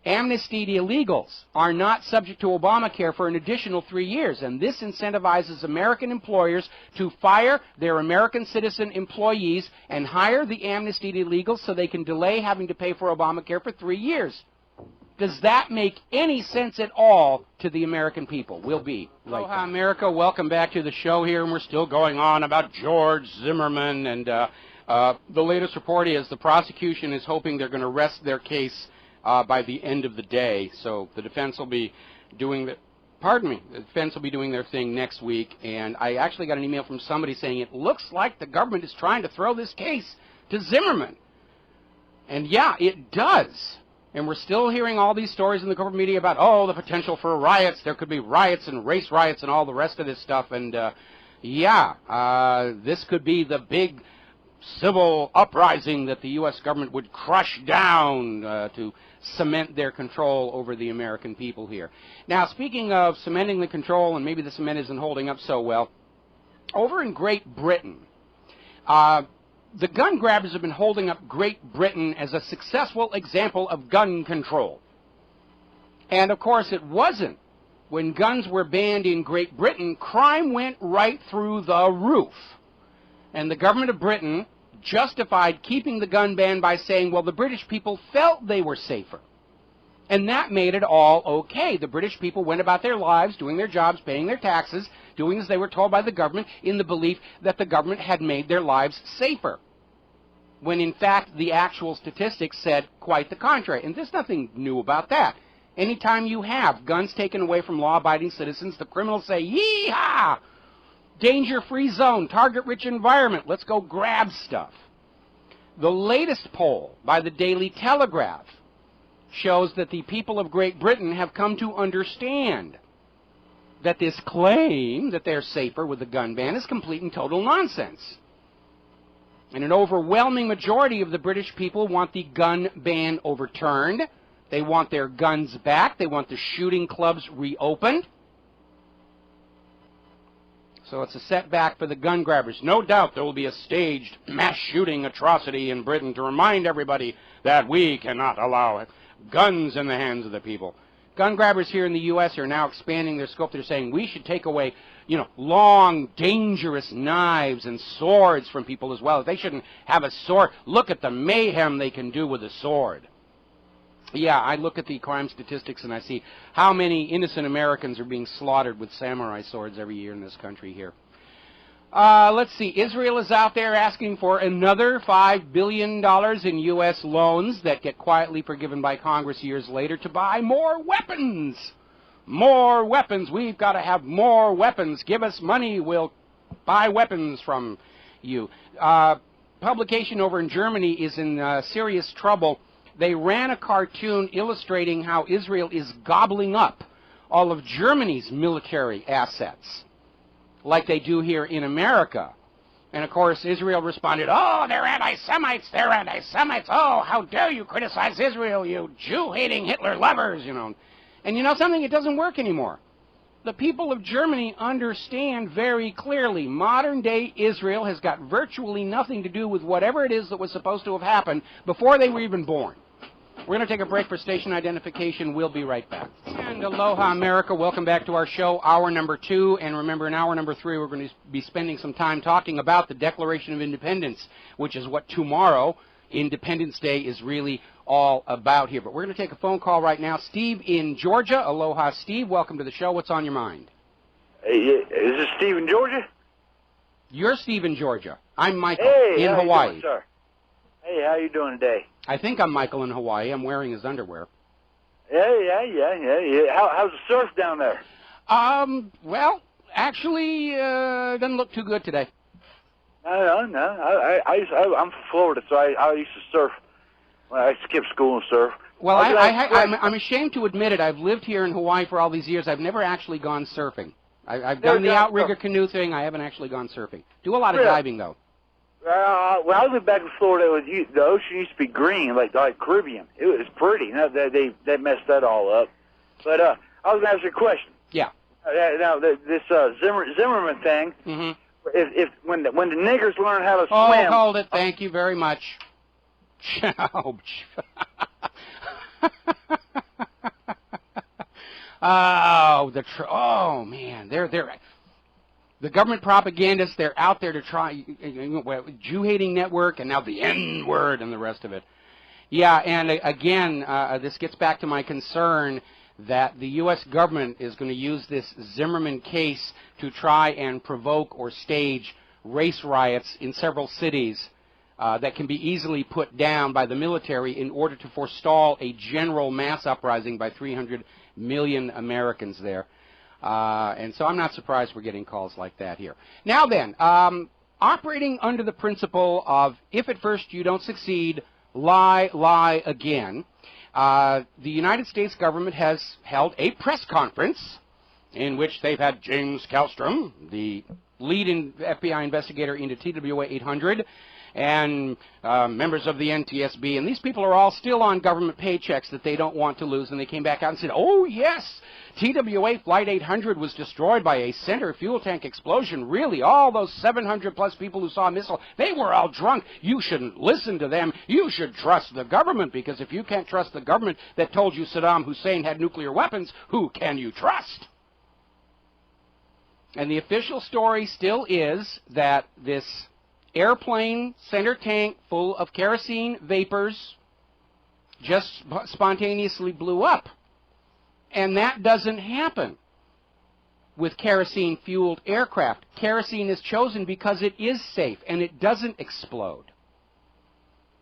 Amnestied illegals are not subject to Obamacare for an additional 3 years, and this incentivizes American employers to fire their American citizen employees and hire the amnestied illegals so they can delay having to pay for Obamacare for 3 years. Does that make any sense at all to the American people? We'll be right back. America, welcome back to the show here, and we're still going on about George Zimmerman, and the latest report is the prosecution is hoping they're going to rest their case by the end of the day, so the defense will be doing the defense will be doing their thing next week, and I actually got an email from somebody saying it looks like the government is trying to throw this case to Zimmerman. And yeah, it does. And we're still hearing all these stories in the corporate media about, oh, the potential for riots. There could be riots and race riots and all the rest of this stuff. And, this could be the big civil uprising that the U.S. government would crush down to cement their control over the American people here. Now, speaking of cementing the control, and maybe the cement isn't holding up so well, over in Great Britain, the gun grabbers have been holding up Great Britain as a successful example of gun control. And, of course, it wasn't. When guns were banned in Great Britain, crime went right through the roof. And the government of Britain justified keeping the gun ban by saying, well, the British people felt they were safer. And that made it all okay. The British people went about their lives, doing their jobs, paying their taxes, doing as they were told by the government, in the belief that the government had made their lives safer. When in fact the actual statistics said quite the contrary. And there's nothing new about that. Anytime you have guns taken away from law-abiding citizens, the criminals say, yee-haw! Danger-free zone, target-rich environment, let's go grab stuff. The latest poll by the Daily Telegraph shows that the people of Great Britain have come to understand that this claim that they're safer with the gun ban is complete and total nonsense. And an overwhelming majority of the British people want the gun ban overturned. They want their guns back. They want the shooting clubs reopened. So it's a setback for the gun grabbers. No doubt there will be a staged mass shooting atrocity in Britain to remind everybody that we cannot allow guns in the hands of the people. Gun grabbers here in the U.S. are now expanding their scope. They're saying we should take away, long, dangerous knives and swords from people as well. They shouldn't have a sword. Look at the mayhem they can do with a sword. Yeah, I look at the crime statistics and I see how many innocent Americans are being slaughtered with samurai swords every year in this country here. Let's see. Israel is out there asking for another $5 billion in U.S. loans that get quietly forgiven by Congress years later to buy more weapons. More weapons. We've got to have more weapons. Give us money. We'll buy weapons from you. Publication over in Germany is in serious trouble. They ran a cartoon illustrating how Israel is gobbling up all of Germany's military assets, like they do here in America. And of course, Israel responded, oh, they're anti-Semites, they're anti-Semites. Oh, how dare you criticize Israel, you Jew-hating Hitler lovers, And you know something? It doesn't work anymore. The people of Germany understand very clearly modern-day Israel has got virtually nothing to do with whatever it is that was supposed to have happened before they were even born. We're going to take a break for station identification. We'll be right back. And aloha, America. Welcome back to our show, hour number 2. And remember, in hour number 3, we're going to be spending some time talking about the Declaration of Independence, which is what tomorrow, Independence Day, is really all about here. But we're going to take a phone call right now. Steve in Georgia. Aloha, Steve. Welcome to the show. What's on your mind? Hey, is this Steve in Georgia? You're Steve in Georgia. I'm Michael in how Hawaii. You doing, sir? Hey, how you doing today? I think I'm Michael in Hawaii. I'm wearing his underwear. Yeah. How's the surf down there? Well, actually, doesn't look too good today. No. I'm from Florida, so I used to surf. Well, I skipped school and surf. Well, I'm ashamed to admit it. I've lived here in Hawaii for all these years. I've never actually gone surfing. I've done the outrigger canoe thing. I haven't actually gone surfing. Do a lot of diving, though. When I lived back in Florida, the ocean used to be green, like Caribbean. It was pretty. Now they messed that all up. But I was going to ask you a question. Yeah. Now this Zimmerman thing. Mm-hmm. If when the niggers learn how to Oh, swim. hold it. Thank you very much. Oh man, they're the government propagandists. They're out there to try Jew-hating network, and now the N-word and the rest of it. Yeah, and again, this gets back to my concern that the U.S. government is going to use this Zimmerman case to try and provoke or stage race riots in several cities that can be easily put down by the military in order to forestall a general mass uprising by 300 million Americans there. And so I'm not surprised we're getting calls like that here. Now then, operating under the principle of if at first you don't succeed, lie again, the United States government has held a press conference in which they've had James Kallstrom, the lead FBI investigator into TWA 800, and members of the NTSB, and these people are all still on government paychecks that they don't want to lose, and they came back out and said, oh yes, TWA Flight 800 was destroyed by a center fuel tank explosion. Really, all those 700 plus people who saw a missile, they were all drunk. You shouldn't listen to them. You should trust the government, because if you can't trust the government that told you Saddam Hussein had nuclear weapons, who can you trust? And the official story still is that this airplane center tank full of kerosene vapors just spontaneously blew up. And that doesn't happen with kerosene-fueled aircraft. Kerosene is chosen because it is safe and it doesn't explode.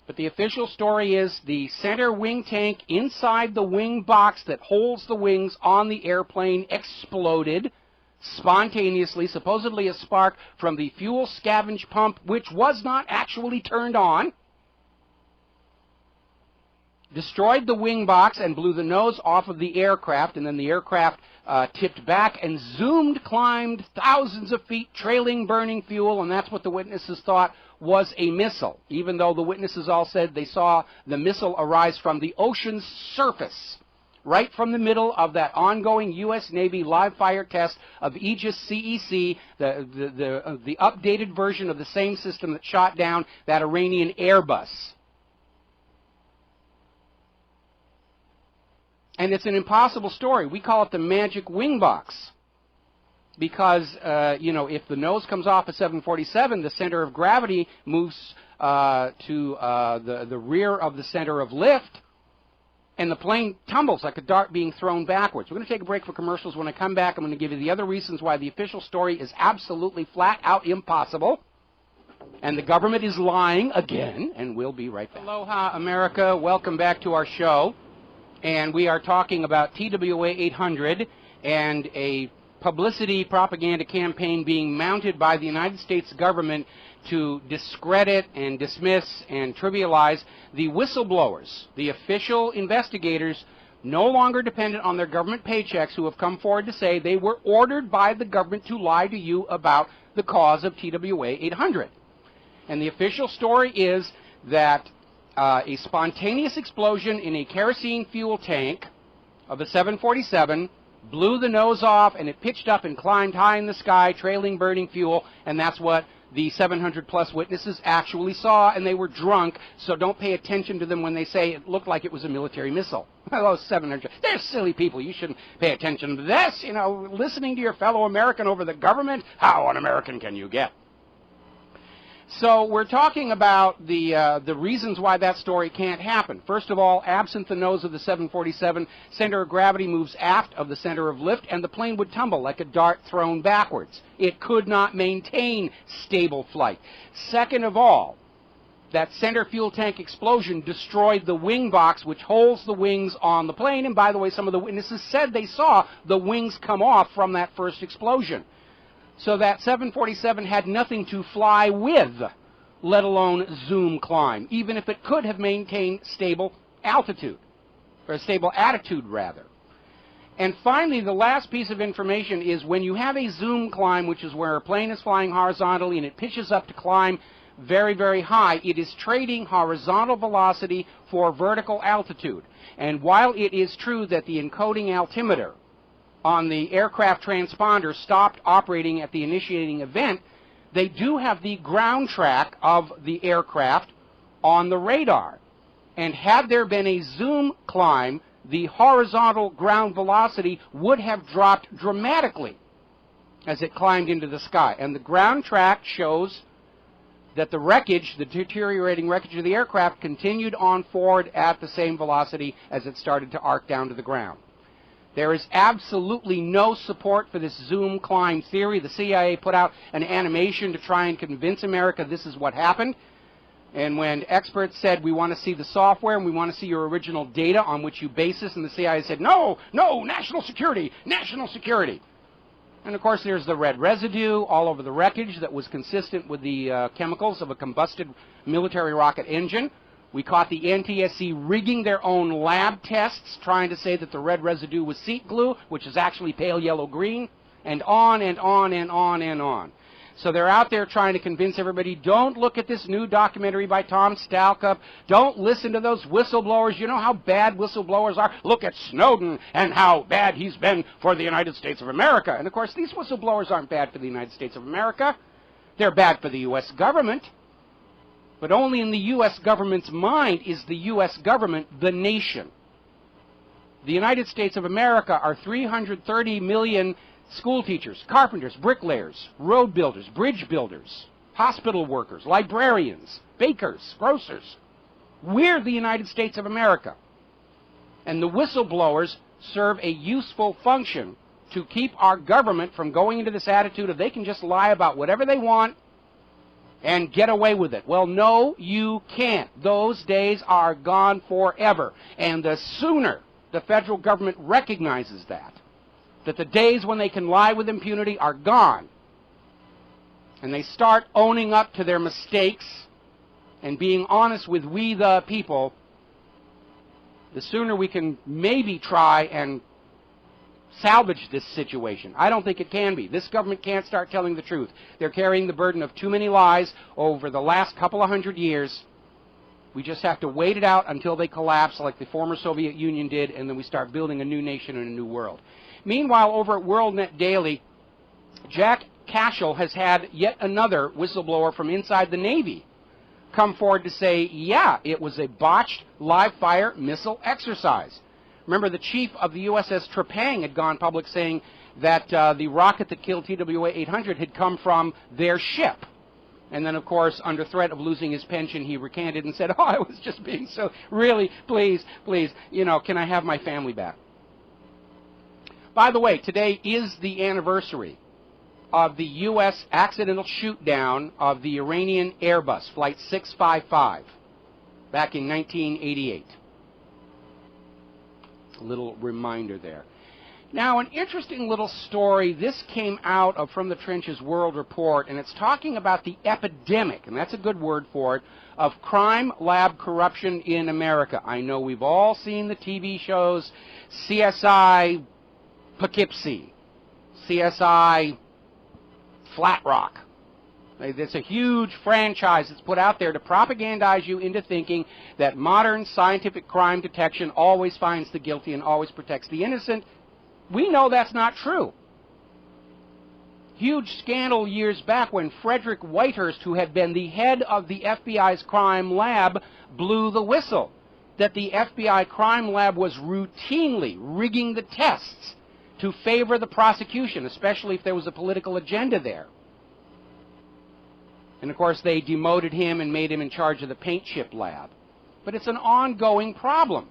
But the official story is the center wing tank inside the wing box that holds the wings on the airplane exploded spontaneously, supposedly a spark from the fuel scavenge pump, which was not actually turned on, destroyed the wing box and blew the nose off of the aircraft, and then the aircraft tipped back and climbed thousands of feet, trailing burning fuel, and that's what the witnesses thought was a missile, even though the witnesses all said they saw the missile arise from the ocean's surface, right from the middle of that ongoing U.S. Navy live fire test of Aegis CEC, the updated version of the same system that shot down that Iranian Airbus. And it's an impossible story. We call it the magic wing box. Because, if the nose comes off a 747, the center of gravity moves to the rear of the center of lift, and the plane tumbles like a dart being thrown backwards. We're going to take a break for commercials. When I come back, I'm going to give you the other reasons why the official story is absolutely flat-out impossible. And the government is lying again, and we'll be right back. Aloha, America. Welcome back to our show. And we are talking about TWA 800 and a publicity propaganda campaign being mounted by the United States government to discredit and dismiss and trivialize the whistleblowers, the official investigators no longer dependent on their government paychecks, who have come forward to say they were ordered by the government to lie to you about the cause of TWA 800. And the official story is that a spontaneous explosion in a kerosene fuel tank of a 747 blew the nose off, and it pitched up and climbed high in the sky, trailing burning fuel, and that's what the 700-plus witnesses actually saw, and they were drunk, so don't pay attention to them when they say it looked like it was a military missile. Those 700, they're silly people. You shouldn't pay attention to this. Listening to your fellow American over the government, how un-American can you get? So we're talking about the reasons why that story can't happen. First of all, absent the nose of the 747, center of gravity moves aft of the center of lift, and the plane would tumble like a dart thrown backwards. It could not maintain stable flight. Second of all, that center fuel tank explosion destroyed the wing box, which holds the wings on the plane. And by the way, some of the witnesses said they saw the wings come off from that first explosion. So that 747 had nothing to fly with, let alone zoom climb, even if it could have maintained stable altitude, or stable attitude, rather. And finally, the last piece of information is when you have a zoom climb, which is where a plane is flying horizontally and it pitches up to climb very, very high, it is trading horizontal velocity for vertical altitude. And while it is true that the encoding altimeter on the aircraft transponder stopped operating at the initiating event, they do have the ground track of the aircraft on the radar. And had there been a zoom climb, the horizontal ground velocity would have dropped dramatically as it climbed into the sky. And the ground track shows that the wreckage, the deteriorating wreckage of the aircraft, continued on forward at the same velocity as it started to arc down to the ground. There is absolutely no support for this zoom climb theory. The CIA put out an animation to try and convince America this is what happened. And when experts said, we want to see the software and we want to see your original data on which you base this, and the CIA said, no, national security, national security. And of course there's the red residue all over the wreckage that was consistent with the chemicals of a combusted military rocket engine. We caught the NTSC rigging their own lab tests, trying to say that the red residue was seat glue, which is actually pale yellow-green, and on and on and on and on. So they're out there trying to convince everybody, don't look at this new documentary by Tom Stalcup. Don't listen to those whistleblowers. You know how bad whistleblowers are? Look at Snowden and how bad he's been for the United States of America. And of course, these whistleblowers aren't bad for the United States of America. They're bad for the U.S. government. But only in the U.S. government's mind is the U.S. government the nation. The United States of America are 330 million school teachers, carpenters, bricklayers, road builders, bridge builders, hospital workers, librarians, bakers, grocers. We're the United States of America. And the whistleblowers serve a useful function to keep our government from going into this attitude of they can just lie about whatever they want and get away with it. Well, no, you can't. Those days are gone forever. And the sooner the federal government recognizes that the days when they can lie with impunity are gone, and they start owning up to their mistakes and being honest with we the people, the sooner we can maybe try and salvage this situation. I don't think it can be. This government can't start telling the truth. They're carrying the burden of too many lies over the last couple of hundred years. We just have to wait it out until they collapse like the former Soviet Union did, and then we start building a new nation and a new world. Meanwhile, over at WorldNet Daily, Jack Cashel has had yet another whistleblower from inside the Navy come forward to say, yeah, it was a botched live-fire missile exercise. Remember, the chief of the USS Trepang had gone public saying that the rocket that killed TWA-800 had come from their ship. And then, of course, under threat of losing his pension, he recanted and said, oh, I was just being so, really, please, you know, can I have my family back? By the way, today is the anniversary of the U.S. accidental shoot-down of the Iranian Airbus, Flight 655, back in 1988. A little reminder there. Now, an interesting little story. This came out of From the Trenches World Report, and it's talking about the epidemic, and that's a good word for it, of crime lab corruption in America. I know we've all seen the TV shows CSI Poughkeepsie, CSI Flat Rock. It's a huge franchise that's put out there to propagandize you into thinking that modern scientific crime detection always finds the guilty and always protects the innocent. We know that's not true. Huge scandal years back when Frederick Whitehurst, who had been the head of the FBI's crime lab, blew the whistle that the FBI crime lab was routinely rigging the tests to favor the prosecution, especially if there was a political agenda there. And, of course, they demoted him and made him in charge of the paint chip lab. But it's an ongoing problem.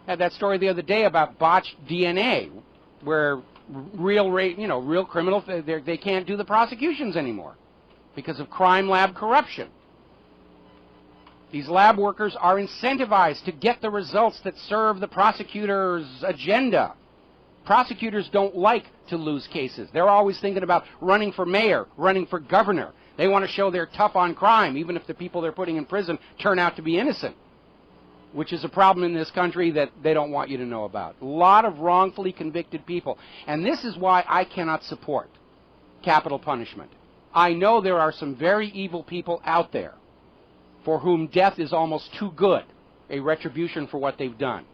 I had that story the other day about botched DNA, where real criminals, they can't do the prosecutions anymore because of crime lab corruption. These lab workers are incentivized to get the results that serve the prosecutor's agenda. Prosecutors don't like to lose cases. They're always thinking about running for mayor, running for governor. They want to show they're tough on crime, even if the people they're putting in prison turn out to be innocent, which is a problem in this country that they don't want you to know about. A lot of wrongfully convicted people. And this is why I cannot support capital punishment. I know there are some very evil people out there for whom death is almost too good, a retribution for what they've done.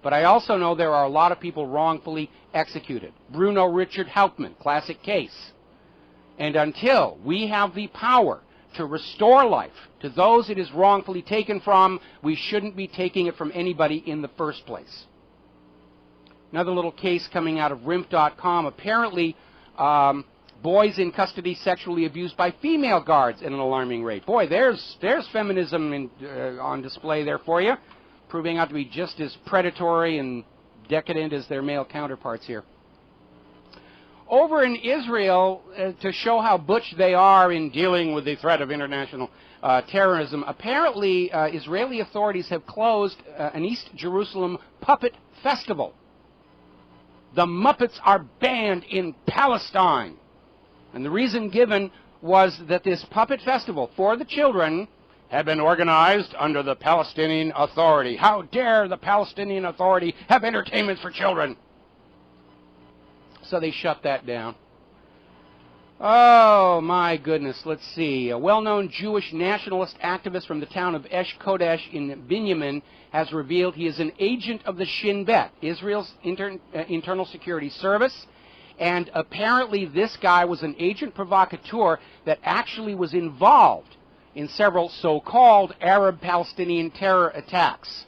But I also know there are a lot of people wrongfully executed. Bruno Richard Hauptmann, classic case. And until we have the power to restore life to those it is wrongfully taken from, we shouldn't be taking it from anybody in the first place. Another little case coming out of RIMP.com. Apparently, boys in custody sexually abused by female guards at an alarming rate. Boy, there's feminism on display there for you, proving out to be just as predatory and decadent as their male counterparts here. Over in Israel, to show how butch they are in dealing with the threat of international terrorism, apparently Israeli authorities have closed an East Jerusalem puppet festival. The Muppets are banned in Palestine. And the reason given was that this puppet festival for the children had been organized under the Palestinian Authority. How dare the Palestinian Authority have entertainment for children? So they shut that down. Oh, my goodness. Let's see. A well-known Jewish nationalist activist from the town of Esh Kodesh in Binyamin has revealed he is an agent of the Shin Bet, Israel's internal security service. And apparently this guy was an agent provocateur that actually was involved in several so-called Arab-Palestinian terror attacks.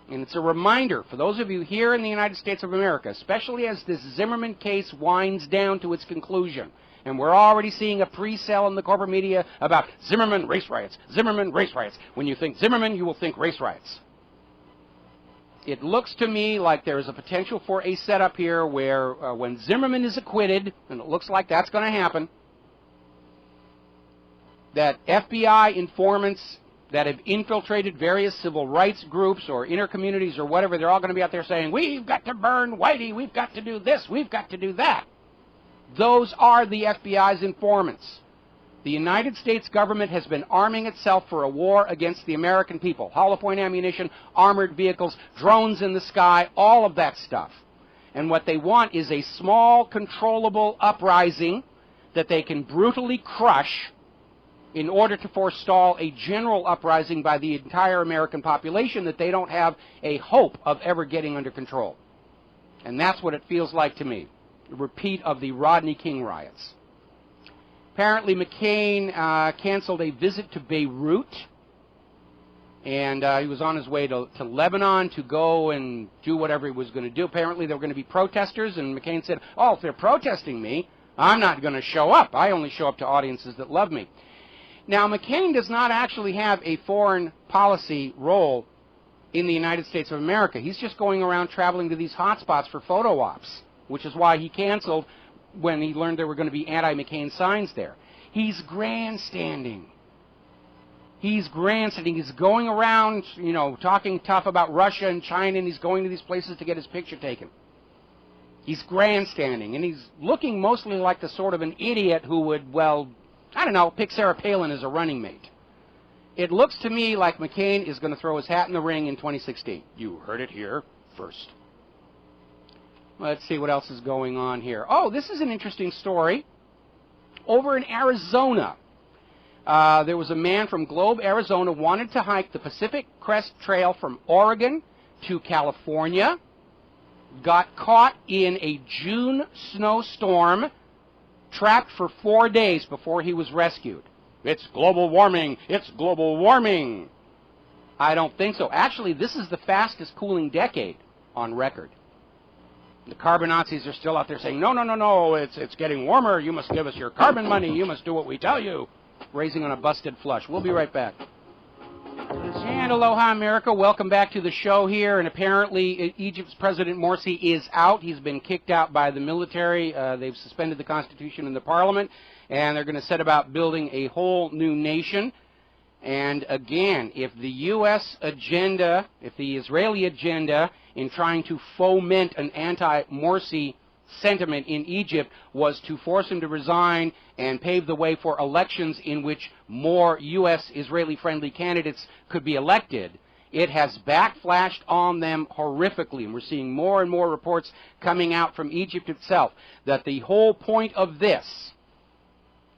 And it's a reminder for those of you here in the United States of America, especially as this Zimmerman case winds down to its conclusion, And we're already seeing a pre-sell in the corporate media about Zimmerman race riots, Zimmerman race riots. When you think Zimmerman, you will think race riots. It looks to me like there is a potential for a setup here where when Zimmerman is acquitted, and it looks like that's going to happen, that FBI informants that have infiltrated various civil rights groups or inner communities or whatever, they're all going to be out there saying, we've got to burn Whitey, we've got to do this, we've got to do that. Those are the FBI's informants. The United States government has been arming itself for a war against the American people. Hollow point ammunition, armored vehicles, drones in the sky, all of that stuff. And what they want is a small, controllable uprising that they can brutally crush in order to forestall a general uprising by the entire American population that they don't have a hope of ever getting under control. And that's what it feels like to me. A repeat of the Rodney King riots. Apparently McCain canceled a visit to Beirut, and he was on his way to Lebanon to go and do whatever he was going to do. Apparently there were going to be protesters, and McCain said, oh, if they're protesting me, I'm not going to show up. I only show up to audiences that love me. Now, McCain does not actually have a foreign policy role in the United States of America. He's just going around traveling to these hotspots for photo ops, which is why he canceled when he learned there were going to be anti-McCain signs there. He's grandstanding. He's grandstanding. He's going around, you know, talking tough about Russia and China, and he's going to these places to get his picture taken. He's grandstanding, and he's looking mostly like the sort of an idiot who would, well, I don't know, pick Sarah Palin as a running mate. It looks to me like McCain is going to throw his hat in the ring in 2016. You heard it here first. Let's see what else is going on here. Oh, this is an interesting story. Over in Arizona, there was a man from Globe, Arizona, wanted to hike the Pacific Crest Trail from Oregon to California, got caught in a June snowstorm, trapped for 4 days before he was rescued. It's global warming. It's global warming. I don't think so. Actually, this is the fastest cooling decade on record. The carbon Nazis are still out there saying, no, no, no, no, it's getting warmer. You must give us your carbon money. You must do what we tell you. Raising on a busted flush. We'll be right back. And aloha, America. Welcome back to the show here. And apparently, Egypt's President Morsi is out. He's been kicked out by the military. They've suspended the Constitution in the Parliament. And they're going to set about building a whole new nation. And again, if the U.S. agenda, if the Israeli agenda in trying to foment an anti-Morsi sentiment in Egypt was to force him to resign and pave the way for elections in which more U.S. Israeli-friendly candidates could be elected, it has backflashed on them horrifically. And we're seeing more and more reports coming out from Egypt itself that the whole point of this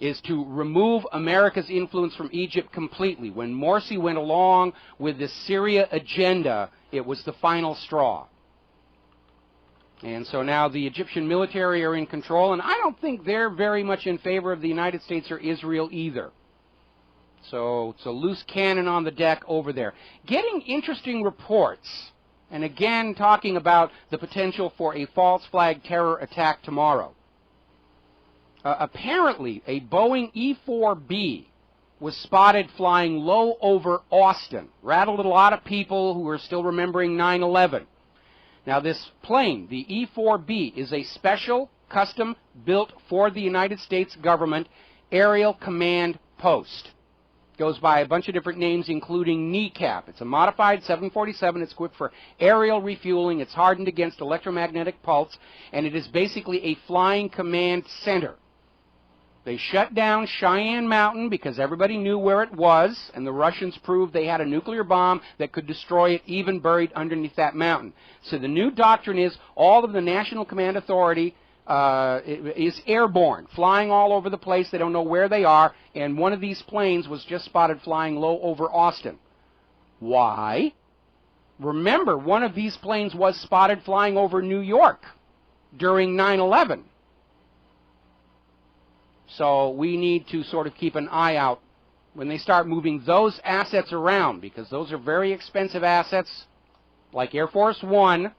is to remove America's influence from Egypt completely. When Morsi went along with this Syria agenda, it was the final straw. And so now the Egyptian military are in control, and I don't think they're very much in favor of the United States or Israel either. So it's a loose cannon on the deck over there. Getting interesting reports, and again talking about the potential for a false flag terror attack tomorrow. Apparently, a Boeing E-4B was spotted flying low over Austin. Rattled a lot of people who are still remembering 9/11. Now, this plane, the E-4B, is a special, custom-built for the United States government aerial command post. Goes by a bunch of different names, including Kneecap. It's a modified 747. It's equipped for aerial refueling. It's hardened against electromagnetic pulse, and it is basically a flying command center. They shut down Cheyenne Mountain because everybody knew where it was, and the Russians proved they had a nuclear bomb that could destroy it even buried underneath that mountain. So the new doctrine is all of the National Command Authority is airborne, flying all over the place. They don't know where they are, and one of these planes was just spotted flying low over Austin. Why? Remember, one of these planes was spotted flying over New York during 9/11. So we need to sort of keep an eye out when they start moving those assets around, because those are very expensive assets, like Air Force One.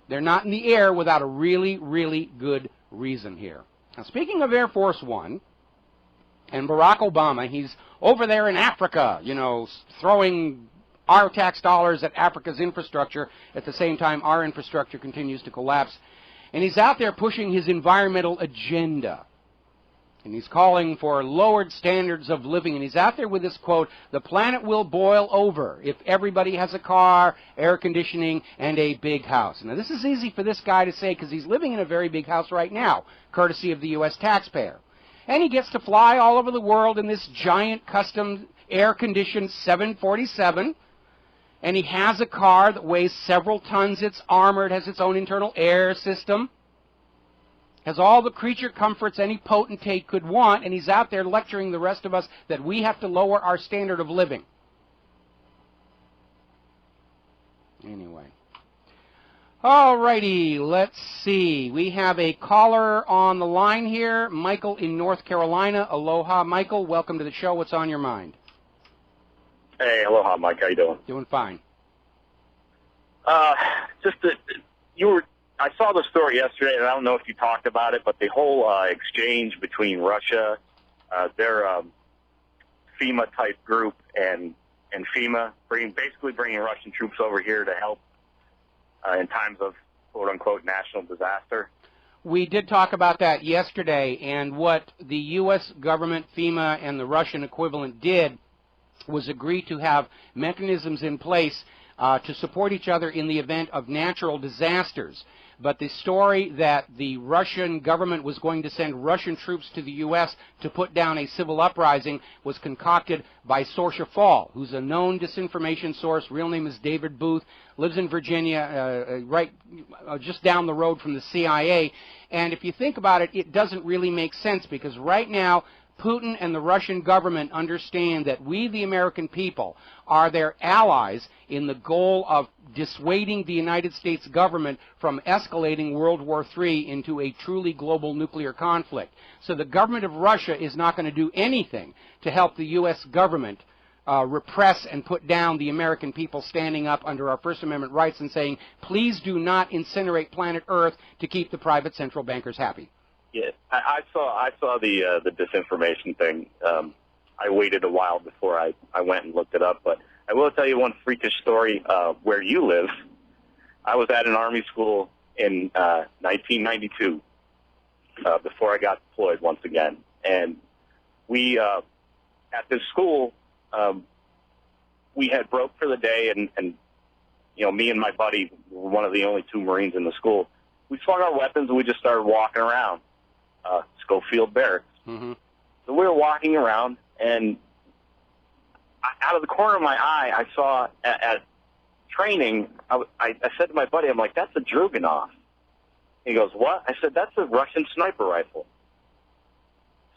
They're not in the air without a really, really good reason here. Now, speaking of Air Force One and Barack Obama, he's over there in Africa, you know, throwing our tax dollars at Africa's infrastructure. At the same time, our infrastructure continues to collapse. And he's out there pushing his environmental agenda. And he's calling for lowered standards of living. And he's out there with this quote, "The planet will boil over if everybody has a car, air conditioning, and a big house." Now, this is easy for this guy to say because he's living in a very big house right now, courtesy of the U.S. taxpayer. And he gets to fly all over the world in this giant custom air-conditioned 747. And he has a car that weighs several tons. It's armored, has its own internal air system. Has all the creature comforts any potentate could want, and he's out there lecturing the rest of us that we have to lower our standard of living. Anyway. All righty, let's see. We have a caller on the line here, Michael in North Carolina. Aloha, Michael. Welcome to the show. What's on your mind? Hey, aloha, Mike. How you doing? Doing fine. I saw the story yesterday, and I don't know if you talked about it, but the whole exchange between Russia, their FEMA-type group, and FEMA, basically bringing Russian troops over here to help in times of quote-unquote national disaster. We did talk about that yesterday, and what the U.S. government, FEMA, and the Russian equivalent did was agree to have mechanisms in place to support each other in the event of natural disasters. But the story that the Russian government was going to send Russian troops to the U.S. to put down a civil uprising was concocted by Saoirse Fall, who's a known disinformation source. Real name is David Booth, lives in Virginia, just down the road from the CIA. And if you think about it, it doesn't really make sense because right now Putin and the Russian government understand that we, the American people, are their allies in the goal of dissuading the United States government from escalating World War III into a truly global nuclear conflict. So the government of Russia is not going to do anything to help the U.S. government repress and put down the American people standing up under our First Amendment rights and saying, please do not incinerate planet Earth to keep the private central bankers happy. Yeah, I saw the disinformation thing. I waited a while before I went and looked it up, but I will tell you one freakish story where you live. I was at an Army school in 1992 before I got deployed once again, and we at this school we had broke for the day, and you know, me and my buddy were one of the only two Marines in the school. We swung our weapons and we just started walking around Schofield Barracks. Mm-hmm. So we were walking around, and out of the corner of my eye, I saw at training, I said to my buddy, I'm like, that's a Druganov. He goes, what? I said, that's a Russian sniper rifle.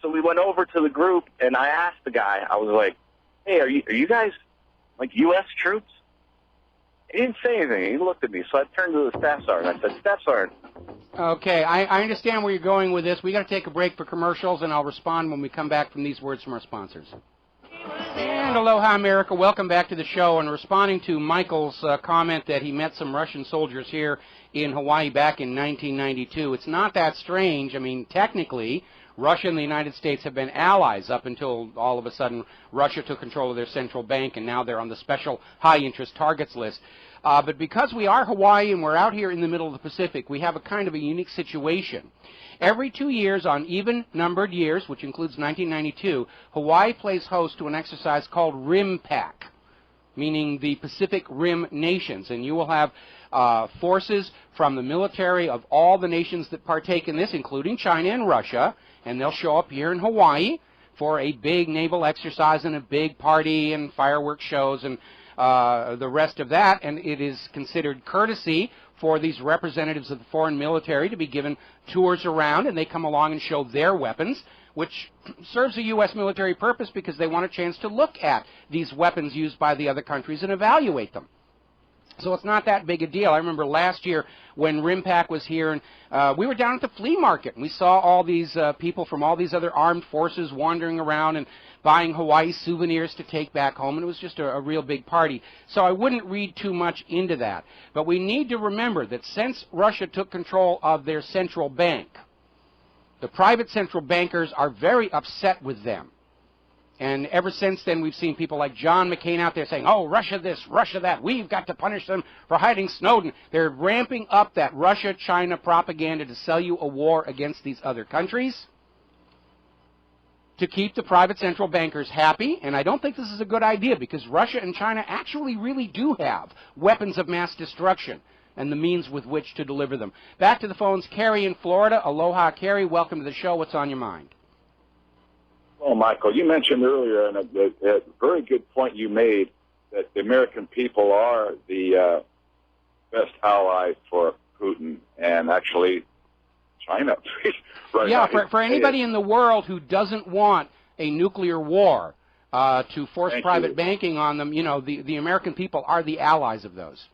So we went over to the group, and I asked the guy, I was like, hey, are you guys, like, U.S. troops? He didn't say anything. He looked at me, so I turned to the staff sergeant. I said, Staff Sergeant. Okay, I understand where you're going with this. We got to take a break for commercials, and I'll respond when we come back from these words from our sponsors. And aloha, America. Welcome back to the show. And responding to Michael's comment that he met some Russian soldiers here in Hawaii back in 1992, it's not that strange. I mean, technically, Russia and the United States have been allies up until all of a sudden Russia took control of their central bank, and now they're on the special high-interest targets list. But because we are Hawaii and we're out here in the middle of the Pacific, we have a kind of a unique situation. Every 2 years on even-numbered years, which includes 1992, Hawaii plays host to an exercise called RIMPAC, meaning the Pacific Rim Nations. And you will have forces from the military of all the nations that partake in this, including China and Russia, and they'll show up here in Hawaii for a big naval exercise and a big party and fireworks shows and the rest of that, and it is considered courtesy for these representatives of the foreign military to be given tours around, and they come along and show their weapons, which serves a U.S. military purpose because they want a chance to look at these weapons used by the other countries and evaluate them. So it's not that big a deal. I remember last year when RIMPAC was here, and we were down at the flea market, and we saw all these people from all these other armed forces wandering around and buying Hawaii souvenirs to take back home, and it was just a real big party. So I wouldn't read too much into that. But we need to remember that since Russia took control of their central bank, The private central bankers are very upset with them. And ever since then, we've seen people like John McCain out there saying, oh, Russia this, Russia that. We've got to punish them for hiding Snowden. They're ramping up that Russia-China propaganda to sell you a war against these other countries to keep the private central bankers happy. And I don't think this is a good idea because Russia and China actually really do have weapons of mass destruction and the means with which to deliver them. Back to the phones. Carrie in Florida. Aloha, Carrie. Welcome to the show. What's on your mind? Well, Michael, you mentioned earlier, and a very good point you made, that the American people are the best ally for Putin, and actually China. Right yeah, now, for anybody in the world who doesn't want a nuclear war to force private banking on them, you know, the American people are the allies of those.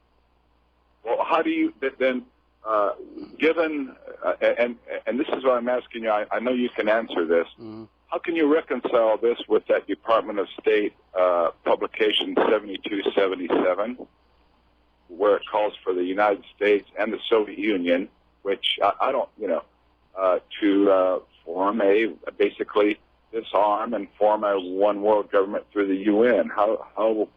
Well, how do you then, given, and this is what I'm asking you, I know you can answer this, how can you reconcile this with that Department of State publication 7277, where it calls for the United States and the Soviet Union, which I don't, you know, to form basically disarm and form a one world government through the UN? How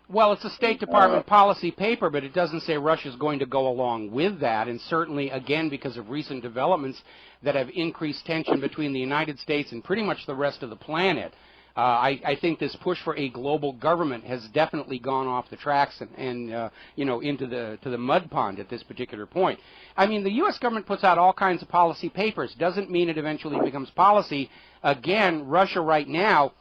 Well, it's a State Department policy paper, but it doesn't say Russia's going to go along with that. And certainly, again, because of recent developments that have increased tension between the United States and pretty much the rest of the planet, I think this push for a global government has definitely gone off the tracks and you know, into the mud pond at this particular point. I mean, the U.S. government puts out all kinds of policy papers. Doesn't mean it eventually becomes policy. Again, Russia right now,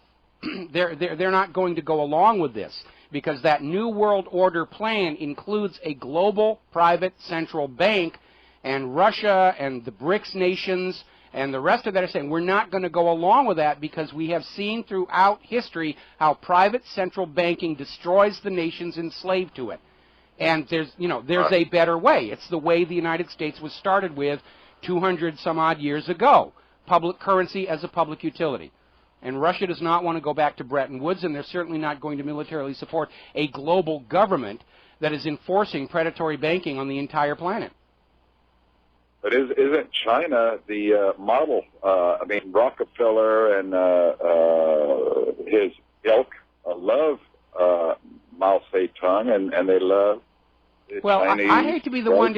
they're not going to go along with this, because that New World Order plan includes a global private central bank, and Russia and the BRICS nations and the rest of that are saying we're not going to go along with that because we have seen throughout history how private central banking destroys the nations enslaved to it. And there's a better way. It's the way the United States was started with 200 some odd years ago. Public currency as a public utility. And Russia does not want to go back to Bretton Woods, and they're certainly not going to militarily support a global government that is enforcing predatory banking on the entire planet. But isn't China the model? I mean, Rockefeller and his ilk love Mao Zedong, and they love the Chinese. I hate to be the one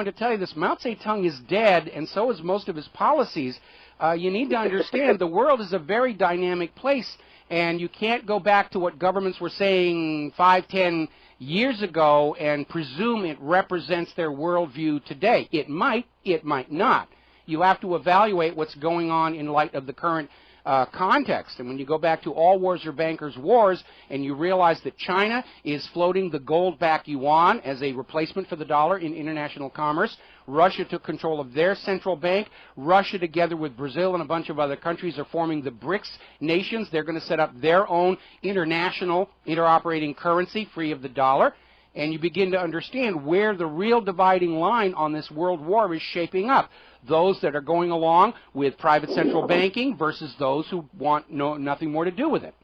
to tell you this. Mao Zedong is dead, and so is most of his policies. You need to understand the world is a very dynamic place, and you can't go back to what governments were saying 5, 10 years ago and presume it represents their worldview today. It might not. You have to evaluate what's going on in light of the current context. And when you go back to all wars are bankers' wars, and you realize that China is floating the gold-backed yuan as a replacement for the dollar in international commerce, Russia took control of their central bank. Russia, together with Brazil and a bunch of other countries, are forming the BRICS nations. They're going to set up their own international interoperating currency free of the dollar. And you begin to understand where the real dividing line on this world war is shaping up. Those that are going along with private central banking versus those who want nothing more to do with it.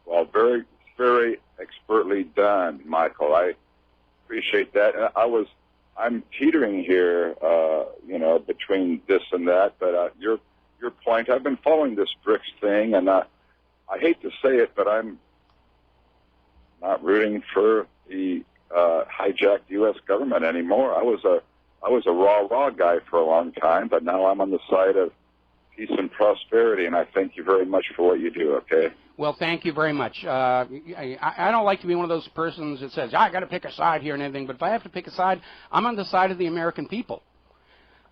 Well, very, very expertly done, Michael. I appreciate that. I'm teetering here, between this and that. But your point, I've been following this BRICS thing, and I hate to say it, but I'm not rooting for the hijacked U.S. government anymore. I was a raw guy for a long time, but now I'm on the side of peace and prosperity, and I thank you very much for what you do, okay? Well, thank you very much. I don't like to be one of those persons that says, I got to pick a side here and everything, but if I have to pick a side, I'm on the side of the American people.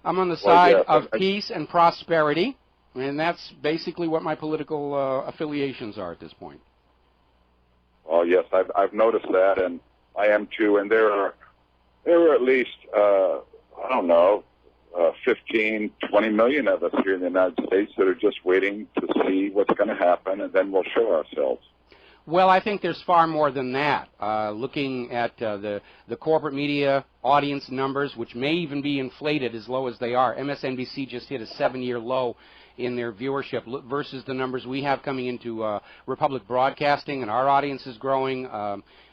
I'm on the side of peace and prosperity, and that's basically what my political affiliations are at this point. Well, yes, I've noticed that, and I am too, and there are at least, 15, 20 million of us here in the United States that are just waiting to see what's going to happen, and then we'll show ourselves. Well, I think there's far more than that. Looking at the corporate media audience numbers, which may even be inflated as low as they are. MSNBC just hit a 7-year low in their viewership versus the numbers we have coming into Republic Broadcasting, and our audience is growing.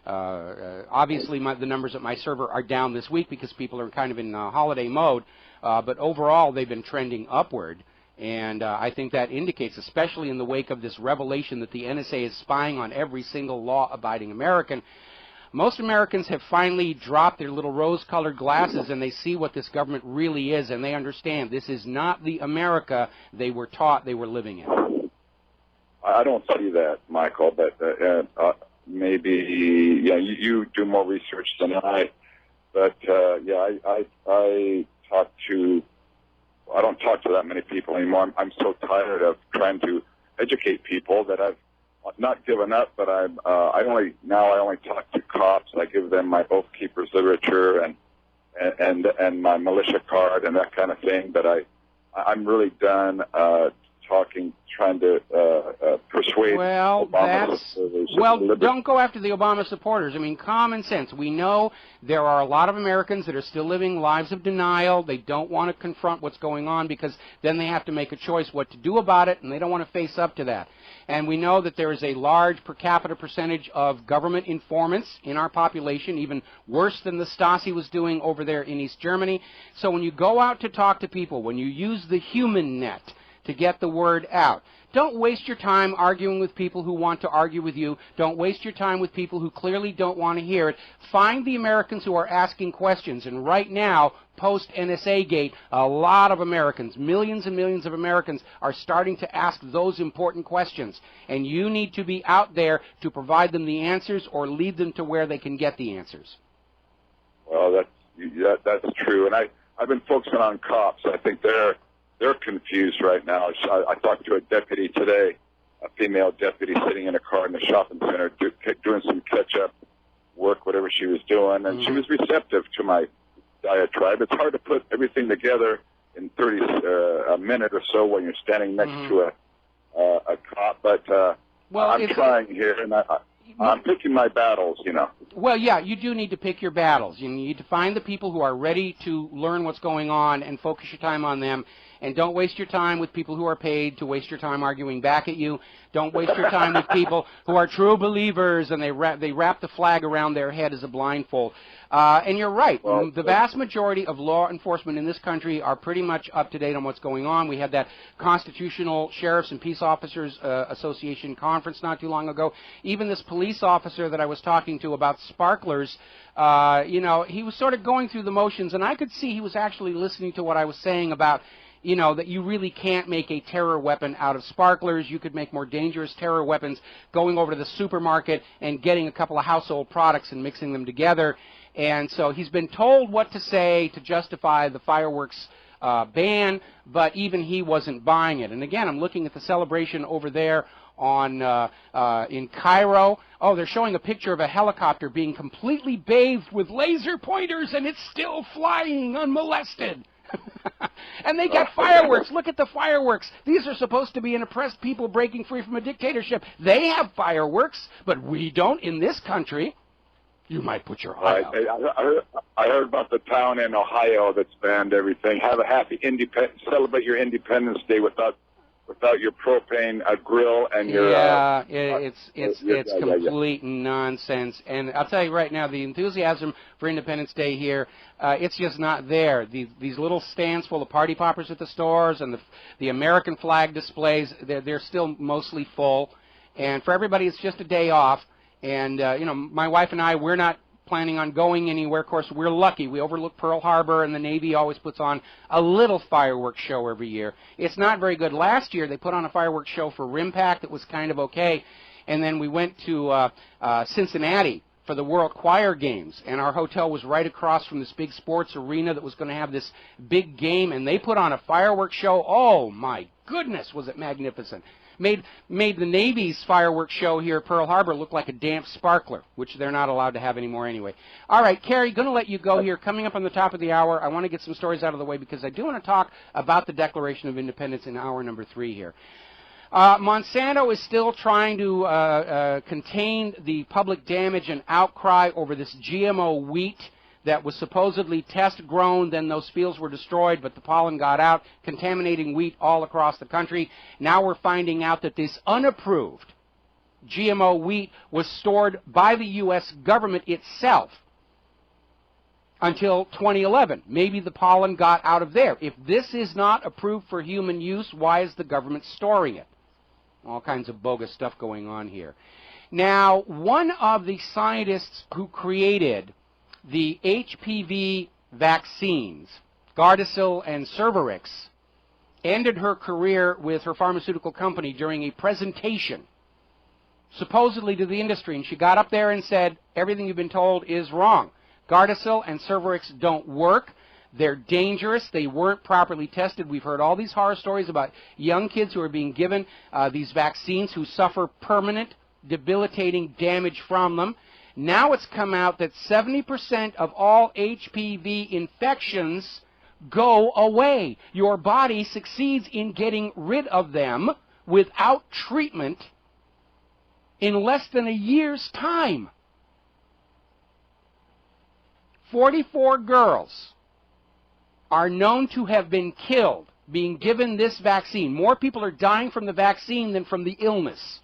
Obviously, the numbers at my server are down this week because people are kind of in holiday mode. but overall they've been trending upward. And I think that indicates, especially in the wake of this revelation that the NSA is spying on every single law-abiding American, most Americans have finally dropped their little rose-colored glasses and they see what this government really is, and they understand this is not the America they were taught they were living in. I don't see that, Michael, but maybe you do more research than I. But I talk to. I don't talk to that many people anymore. I'm so tired of trying to educate people that I've not given up. But I only talk to cops. I give them my Oath Keepers literature and my militia card and that kind of thing. But I'm really done trying to persuade Obama supporters. Well, don't go after the Obama supporters. I mean, common sense. We know there are a lot of Americans that are still living lives of denial. They don't want to confront what's going on because then they have to make a choice what to do about it, and they don't want to face up to that. And we know that there is a large per capita percentage of government informants in our population, even worse than the Stasi was doing over there in East Germany. So when you go out to talk to people, when you use the human net to get the word out, don't waste your time arguing with people who want to argue with you. Don't waste your time with people who clearly don't want to hear it. Find the Americans who are asking questions. And right now, post-NSA Gate, a lot of Americans, millions and millions of Americans, are starting to ask those important questions. And you need to be out there to provide them the answers or lead them to where they can get the answers. Well, that's true. And I've been focusing on cops. I think they're confused right now. I talked to a deputy today, a female deputy sitting in a car in the shopping center doing some catch-up work, whatever she was doing, and she was receptive to my diatribe. It's hard to put everything together in a minute or so when you're standing next to a cop, but I'm trying here, and I'm picking my battles, you know. Well, yeah, you do need to pick your battles. You need to find the people who are ready to learn what's going on and focus your time on them. And don't waste your time with people who are paid to waste your time arguing back at you. Don't waste your time with people who are true believers and they wrap the flag around their head as a blindfold. And you're right. Well, the vast majority of law enforcement in this country are pretty much up to date on what's going on. We had that Constitutional Sheriffs and Peace Officers Association conference not too long ago. Even this police officer that I was talking to about sparklers, he was sort of going through the motions, and I could see he was actually listening to what I was saying about, that you really can't make a terror weapon out of sparklers. You could make more dangerous terror weapons going over to the supermarket and getting a couple of household products and mixing them together. And so he's been told what to say to justify the fireworks ban, but even he wasn't buying it. And again, I'm looking at the celebration over there in Cairo. Oh, they're showing a picture of a helicopter being completely bathed with laser pointers, and it's still flying unmolested. And they got fireworks. Look at the fireworks. These are supposed to be an oppressed people breaking free from a dictatorship. They have fireworks, but we don't in this country. You might put your eye out. I heard about the town in Ohio that's banned everything. Have a happy celebrate your Independence Day without your propane grill and your it's complete nonsense. And I'll tell you right now, the enthusiasm for Independence Day here, it's just not there. These little stands full of party poppers at the stores and the American flag displays, they're still mostly full. And for everybody, it's just a day off. And my wife and I, we're not planning on going anywhere. Of course, we're lucky. We overlook Pearl Harbor, and the Navy always puts on a little fireworks show every year. It's not very good. Last year, they put on a fireworks show for RIMPAC that was kind of okay, and then we went to Cincinnati for the World Choir Games, and our hotel was right across from this big sports arena that was going to have this big game, and they put on a fireworks show. Oh, my goodness, was it magnificent. Made the Navy's fireworks show here at Pearl Harbor look like a damp sparkler, which they're not allowed to have anymore anyway. All right, Kerry, going to let you go here. Coming up on the top of the hour, I want to get some stories out of the way because I do want to talk about the Declaration of Independence in hour number 3 here. Monsanto is still trying to contain the public damage and outcry over this GMO wheat that was supposedly test-grown, then those fields were destroyed, but the pollen got out, contaminating wheat all across the country. Now we're finding out that this unapproved GMO wheat was stored by the U.S. government itself until 2011. Maybe the pollen got out of there. If this is not approved for human use, why is the government storing it? All kinds of bogus stuff going on here. Now, one of the scientists who created the HPV vaccines, Gardasil and Cervarix, ended her career with her pharmaceutical company during a presentation, supposedly to the industry, and she got up there and said, everything you've been told is wrong. Gardasil and Cervarix don't work. They're dangerous. They weren't properly tested. We've heard all these horror stories about young kids who are being given these vaccines who suffer permanent, debilitating damage from them. Now it's come out that 70% of all HPV infections go away. Your body succeeds in getting rid of them without treatment in less than a year's time. 44 girls are known to have been killed being given this vaccine. More people are dying from the vaccine than from the illness.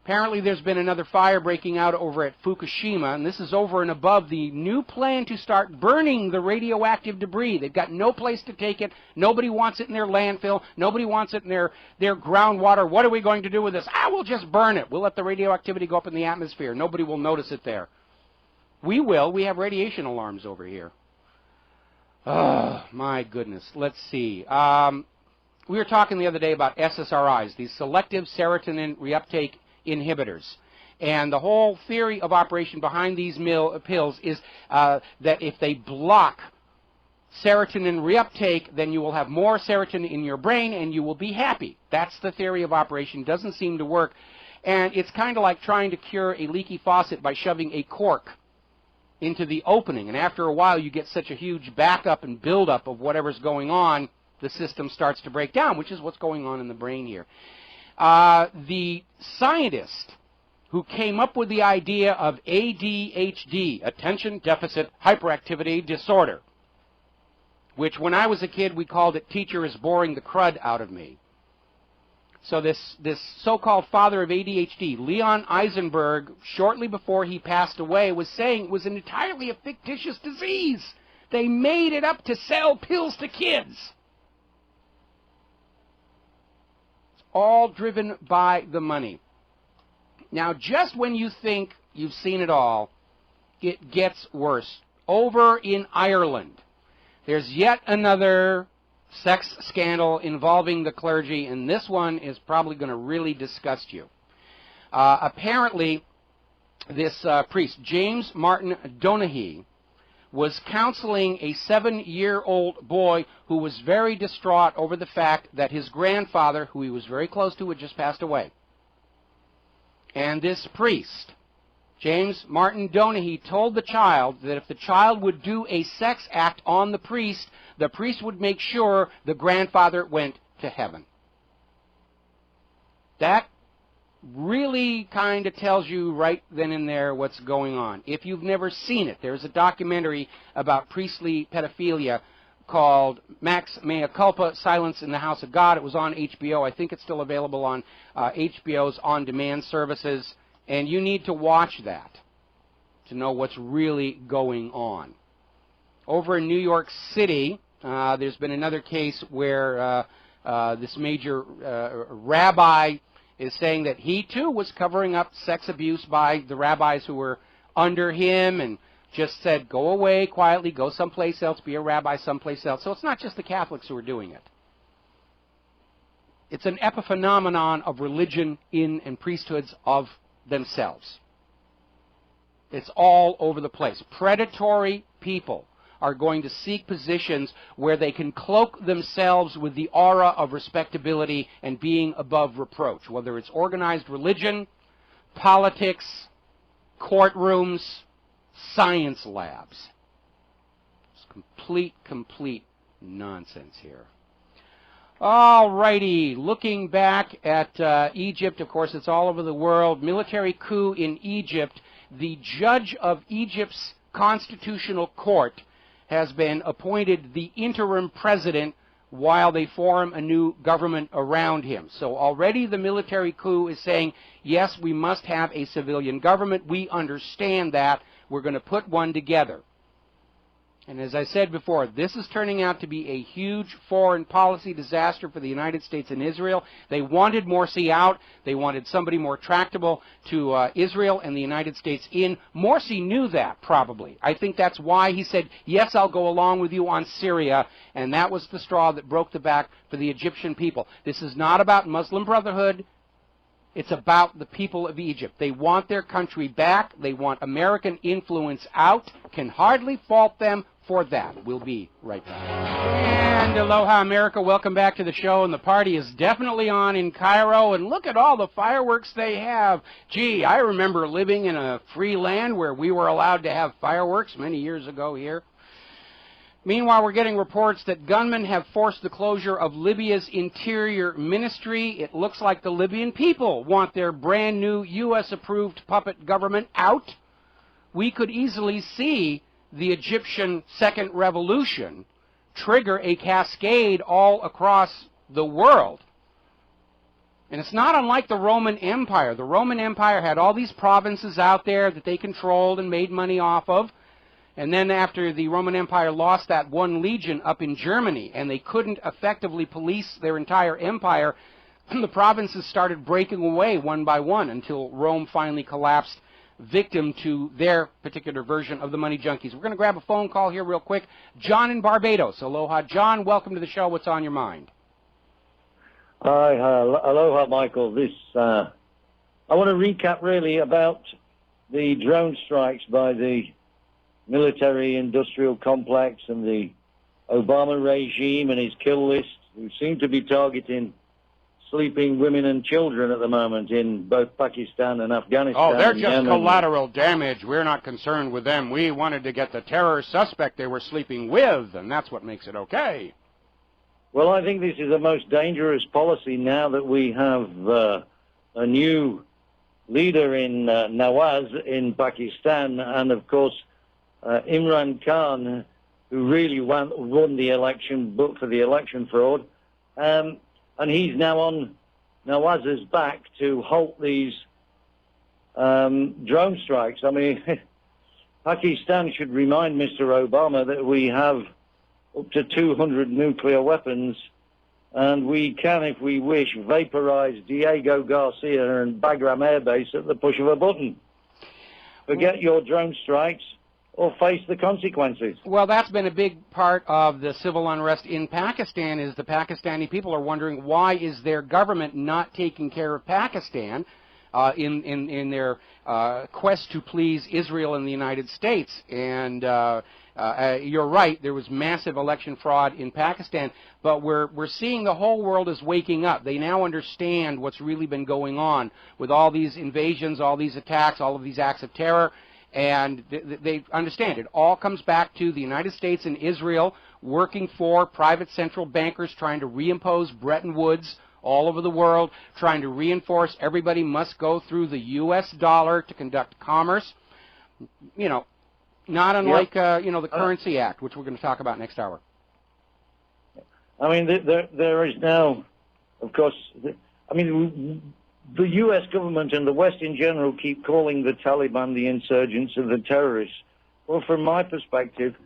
Apparently there's been another fire breaking out over at Fukushima, and this is over and above the new plan to start burning the radioactive debris. They've got no place to take it. Nobody wants it in their landfill. Nobody wants it in their groundwater. What are we going to do with this? We'll just burn it. We'll let the radioactivity go up in the atmosphere. Nobody will notice it there. We will. We have radiation alarms over here. Oh, my goodness. Let's see. We were talking the other day about SSRIs, these selective serotonin reuptake inhibitors. And the whole theory of operation behind these pills is that if they block serotonin reuptake, then you will have more serotonin in your brain and you will be happy. That's the theory of operation. Doesn't seem to work. And it's kind of like trying to cure a leaky faucet by shoving a cork into the opening, and after a while you get such a huge backup and buildup of whatever's going on, the system starts to break down, which is what's going on in the brain here. The scientist who came up with the idea of ADHD, Attention Deficit Hyperactivity Disorder, which when I was a kid we called it teacher is boring the crud out of me. So this so-called father of ADHD, Leon Eisenberg, shortly before he passed away, was saying it was entirely a fictitious disease. They made it up to sell pills to kids. It's all driven by the money. Now, just when you think you've seen it all, it gets worse. Over in Ireland, there's yet another sex scandal involving the clergy, and this one is probably going to really disgust you. Apparently, this priest, James Martin Donaghy, was counseling a 7-year-old boy who was very distraught over the fact that his grandfather, who he was very close to, had just passed away. And this priest, James Martin Donaghy, told the child that if the child would do a sex act on the priest would make sure the grandfather went to heaven. That really kind of tells you right then and there what's going on. If you've never seen it, there's a documentary about priestly pedophilia called Max Mea Culpa, Silence in the House of God. It was on HBO. I think it's still available on HBO's on-demand services. And you need to watch that to know what's really going on. Over in New York City, there's been another case where this major rabbi is saying that he, too, was covering up sex abuse by the rabbis who were under him and just said, go away quietly, go someplace else, be a rabbi someplace else. So it's not just the Catholics who are doing it. It's an epiphenomenon of religion in and priesthoods of themselves. It's all over the place. Predatory people are going to seek positions where they can cloak themselves with the aura of respectability and being above reproach, whether it's organized religion, politics, courtrooms, science labs. It's complete nonsense here. All righty, looking back at Egypt, of course, it's all over the world. Military coup in Egypt. The judge of Egypt's constitutional court has been appointed the interim president while they form a new government around him. So already the military coup is saying, yes, we must have a civilian government. We understand that. We're going to put one together. And as I said before, this is turning out to be a huge foreign policy disaster for the United States and Israel. They wanted Morsi out. They wanted somebody more tractable to Israel and the United States in. Morsi knew that, probably. I think that's why he said, yes, I'll go along with you on Syria. And that was the straw that broke the back for the Egyptian people. This is not about Muslim Brotherhood. It's about the people of Egypt. They want their country back. They want American influence out. Can hardly fault them for that. We'll be right back. And aloha, America. Welcome back to the show. And the party is definitely on in Cairo. And look at all the fireworks they have. Gee, I remember living in a free land where we were allowed to have fireworks many years ago here. Meanwhile, we're getting reports that gunmen have forced the closure of Libya's interior ministry. It looks like the Libyan people want their brand new U.S.-approved puppet government out. We could easily see the Egyptian second revolution trigger a cascade all across the world. And it's not unlike the Roman Empire. The Roman Empire had all these provinces out there that they controlled and made money off of. And then after the Roman Empire lost that one legion up in Germany and they couldn't effectively police their entire empire, the provinces started breaking away one by one until Rome finally collapsed, victim to their particular version of the money junkies. We're going to grab a phone call here real quick. John in Barbados. Aloha. John, welcome to the show. What's on your mind? Hi, aloha, Michael. I want to recap really about the drone strikes by the military-industrial complex and the Obama regime and his kill list, who seem to be targeting sleeping women and children at the moment in both Pakistan and Afghanistan. Oh, they're just collateral damage. We're not concerned with them. We wanted to get the terror suspect they were sleeping with, and that's what makes it okay. Well, I think this is the most dangerous policy now that we have a new leader in Nawaz in Pakistan, and of course Imran Khan, who really won the election, but for the election fraud, and he's now on Nawaz's back to halt these drone strikes. I mean, Pakistan should remind Mr. Obama that we have up to 200 nuclear weapons, and we can, if we wish, vaporize Diego Garcia and Bagram Air Base at the push of a button. Forget your drone strikes or face the consequences. Well, that's been a big part of the civil unrest in Pakistan, is the Pakistani people are wondering why is their government not taking care of Pakistan in their quest to please Israel and the United States. And you're right, there was massive election fraud in Pakistan, but we're seeing the whole world is waking up. They now understand what's really been going on with all these invasions, all these attacks, all of these acts of terror. And they understand it all comes back to the United States and Israel working for private central bankers trying to reimpose Bretton Woods all over the world, trying to reinforce everybody must go through the U.S. dollar to conduct commerce. You know, not unlike, the Currency Act, which we're going to talk about next hour. I mean, there is now, of course, the U.S. government and the West in general keep calling the Taliban the insurgents and the terrorists. Well, from my perspective,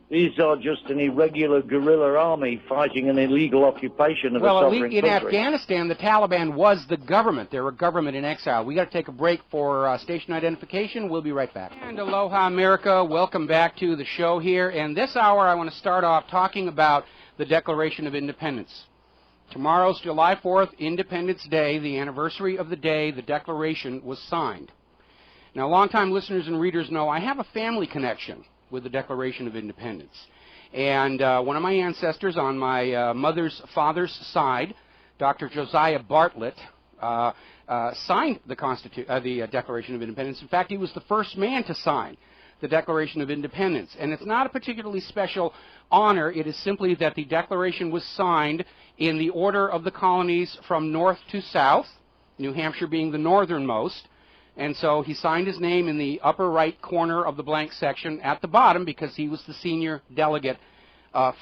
these are just an irregular guerrilla army fighting an illegal occupation of a sovereign country. Well, in Afghanistan, the Taliban was the government. They're a government in exile. We got to take a break for station identification. We'll be right back. And aloha, America. Welcome back to the show here. And this hour, I want to start off talking about the Declaration of Independence. Tomorrow's July 4th, Independence Day, the anniversary of the day the Declaration was signed. Now, longtime listeners and readers know I have a family connection with the Declaration of Independence. And one of my ancestors on my mother's father's side, Dr. Josiah Bartlett, signed the Declaration of Independence. In fact, he was the first man to sign the Declaration of Independence. And it's not a particularly special honor. It is simply that the Declaration was signed in the order of the colonies from north to south, New Hampshire being the northernmost. And so he signed his name in the upper right corner of the blank section at the bottom because he was the senior delegate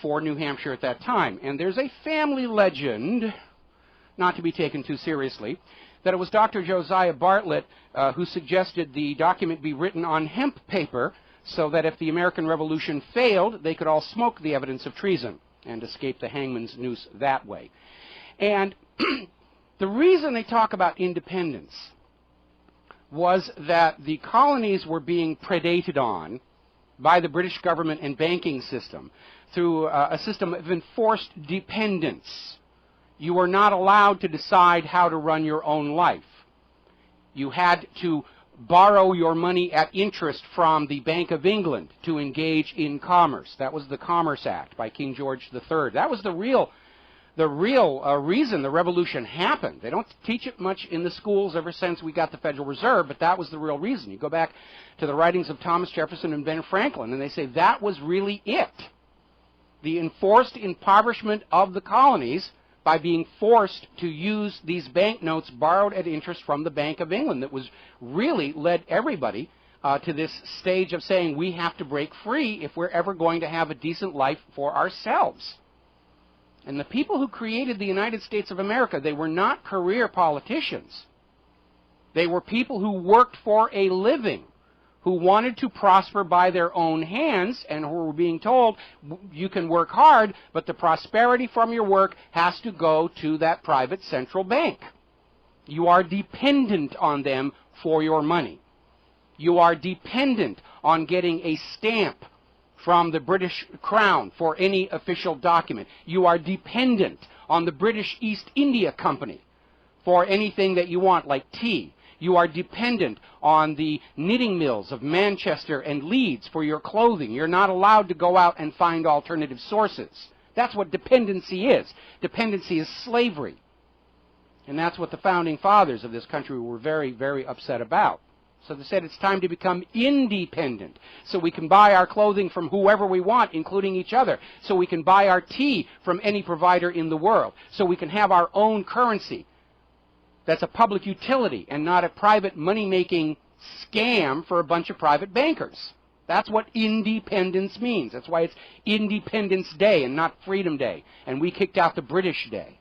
for New Hampshire at that time. And there's a family legend not to be taken too seriously, that it was Dr. Josiah Bartlett who suggested the document be written on hemp paper so that if the American Revolution failed, they could all smoke the evidence of treason and escape the hangman's noose that way. And the reason they talk about independence was that the colonies were being predated on by the British government and banking system through a system of enforced dependence. You were not allowed to decide how to run your own life. You had to borrow your money at interest from the Bank of England to engage in commerce. That was the Commerce Act by King George III. That was the real reason the revolution happened. They don't teach it much in the schools ever since we got the Federal Reserve, but that was the real reason. You go back to the writings of Thomas Jefferson and Ben Franklin, and they say that was really it. The enforced impoverishment of the colonies by being forced to use these banknotes borrowed at interest from the Bank of England that was really led everybody to this stage of saying we have to break free if we're ever going to have a decent life for ourselves. And the people who created the United States of America, they were not career politicians. They were people who worked for a living, who wanted to prosper by their own hands, and who were being told, you can work hard, but the prosperity from your work has to go to that private central bank. You are dependent on them for your money. You are dependent on getting a stamp from the British Crown for any official document. You are dependent on the British East India Company for anything that you want, like tea. You are dependent on the knitting mills of Manchester and Leeds for your clothing. You're not allowed to go out and find alternative sources. That's what dependency is. Dependency is slavery. And that's what the founding fathers of this country were very, very upset about. So they said it's time to become independent, so we can buy our clothing from whoever we want, including each other, so we can buy our tea from any provider in the world, so we can have our own currency that's a public utility and not a private money-making scam for a bunch of private bankers. That's what independence means. That's why it's Independence Day and not Freedom Day, and we kicked out the British Day.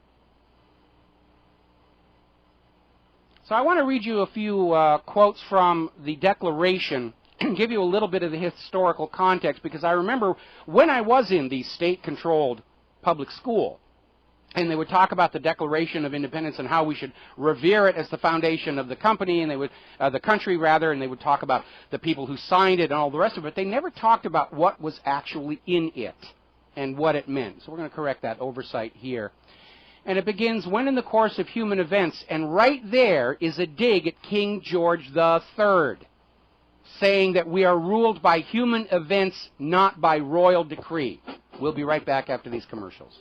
So I want to read you a few quotes from the Declaration and give you a little bit of the historical context, because I remember when I was in the state-controlled public school, and they would talk about the Declaration of Independence and how we should revere it as the foundation of the company, and they would, the country rather, and they would talk about the people who signed it and all the rest of it. They never talked about what was actually in it and what it meant. So we're going to correct that oversight here. And it begins, when in the course of human events, and right there is a dig at King George III, saying that we are ruled by human events, not by royal decree. We'll be right back after these commercials.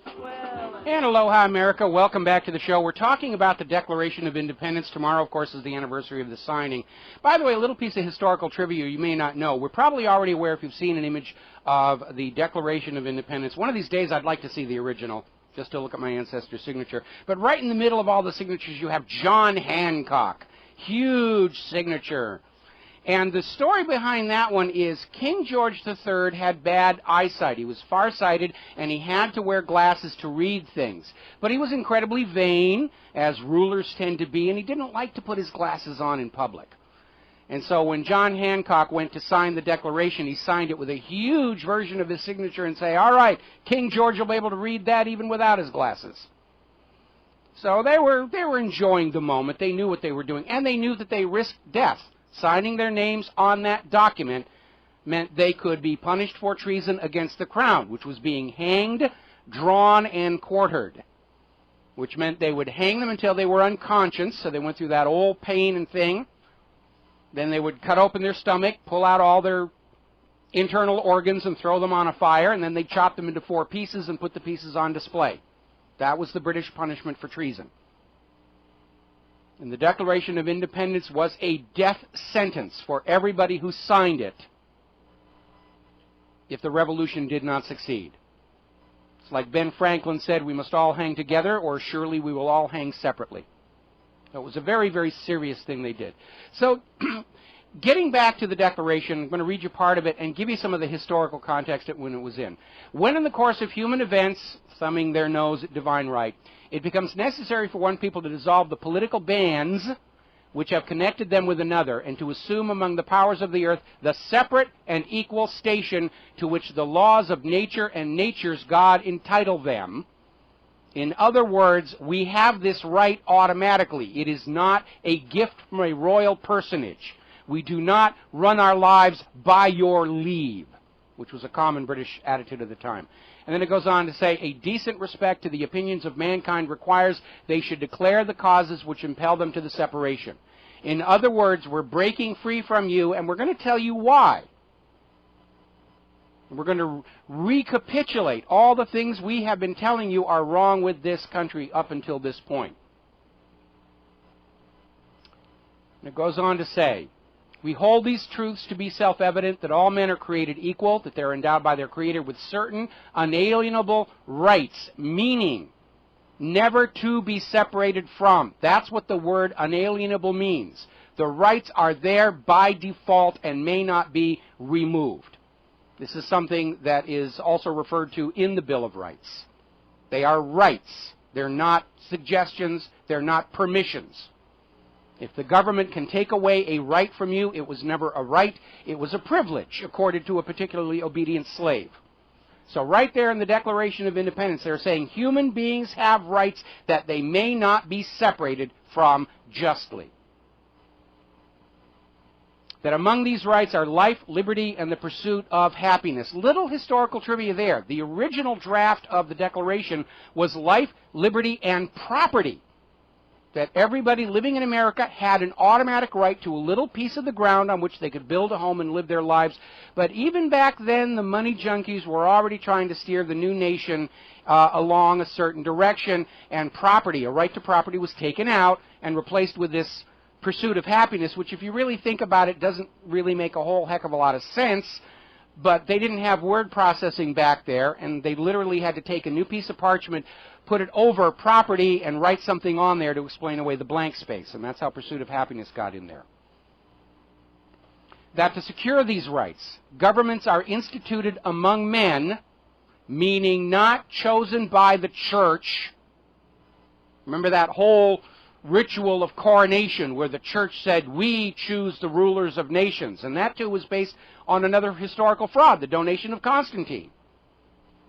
And aloha, America. Welcome back to the show. We're talking about the Declaration of Independence. Tomorrow, of course, is the anniversary of the signing. By the way, a little piece of historical trivia you may not know. We're probably already aware, if you've seen an image of the Declaration of Independence. One of these days, I'd like to see the original, just to look at my ancestor's signature. But right in the middle of all the signatures, you have John Hancock. Huge signature. And the story behind that one is King George III had bad eyesight. He was farsighted, and he had to wear glasses to read things. But he was incredibly vain, as rulers tend to be, and he didn't like to put his glasses on in public. And so when John Hancock went to sign the Declaration, he signed it with a huge version of his signature and say, all right, King George will be able to read that even without his glasses. So they were enjoying the moment. They knew what they were doing, and they knew that they risked death. Signing their names on that document meant they could be punished for treason against the crown, which was being hanged, drawn, and quartered, which meant they would hang them until they were unconscious, so they went through that old pain and thing. Then they would cut open their stomach, pull out all their internal organs and throw them on a fire, and then they'd chop them into 4 pieces and put the pieces on display. That was the British punishment for treason. And the Declaration of Independence was a death sentence for everybody who signed it if the revolution did not succeed. It's like Ben Franklin said, we must all hang together, or surely we will all hang separately. It was a very, very serious thing they did. So getting back to the Declaration, I'm going to read you part of it and give you some of the historical context when it was in. When in the course of human events, thumbing their nose at divine right, it becomes necessary for one people to dissolve the political bands which have connected them with another, and to assume among the powers of the earth the separate and equal station to which the laws of nature and nature's God entitle them. In other words, we have this right automatically. It is not a gift from a royal personage. We do not run our lives by your leave, which was a common British attitude at the time. And then it goes on to say, a decent respect to the opinions of mankind requires they should declare the causes which impel them to the separation. In other words, we're breaking free from you, and we're going to tell you why. We're going to recapitulate all the things we have been telling you are wrong with this country up until this point. And it goes on to say, we hold these truths to be self-evident, that all men are created equal, that they're endowed by their Creator with certain unalienable rights, meaning never to be separated from. That's what the word unalienable means. The rights are there by default and may not be removed. This is something that is also referred to in the Bill of Rights. They are rights. They're not suggestions. They're not permissions. If the government can take away a right from you, it was never a right. It was a privilege accorded to a particularly obedient slave. So right there in the Declaration of Independence, they're saying human beings have rights that they may not be separated from justly. That among these rights are life, liberty, and the pursuit of happiness. Little historical trivia there. The original draft of the Declaration was life, liberty, and property. That everybody living in America had an automatic right to a little piece of the ground on which they could build a home and live their lives. But even back then, the money junkies were already trying to steer the new nation along a certain direction, and property, a right to property, was taken out and replaced with this pursuit of happiness, which if you really think about it doesn't really make a whole heck of a lot of sense. But they didn't have word processing back there, and they literally had to take a new piece of parchment, put it over property, and write something on there to explain away the blank space. And that's how pursuit of happiness got in there. That to secure these rights, governments are instituted among men, meaning not chosen by the church. Remember that whole ritual of coronation where the church said, we choose the rulers of nations. And that too was based on another historical fraud, the donation of Constantine,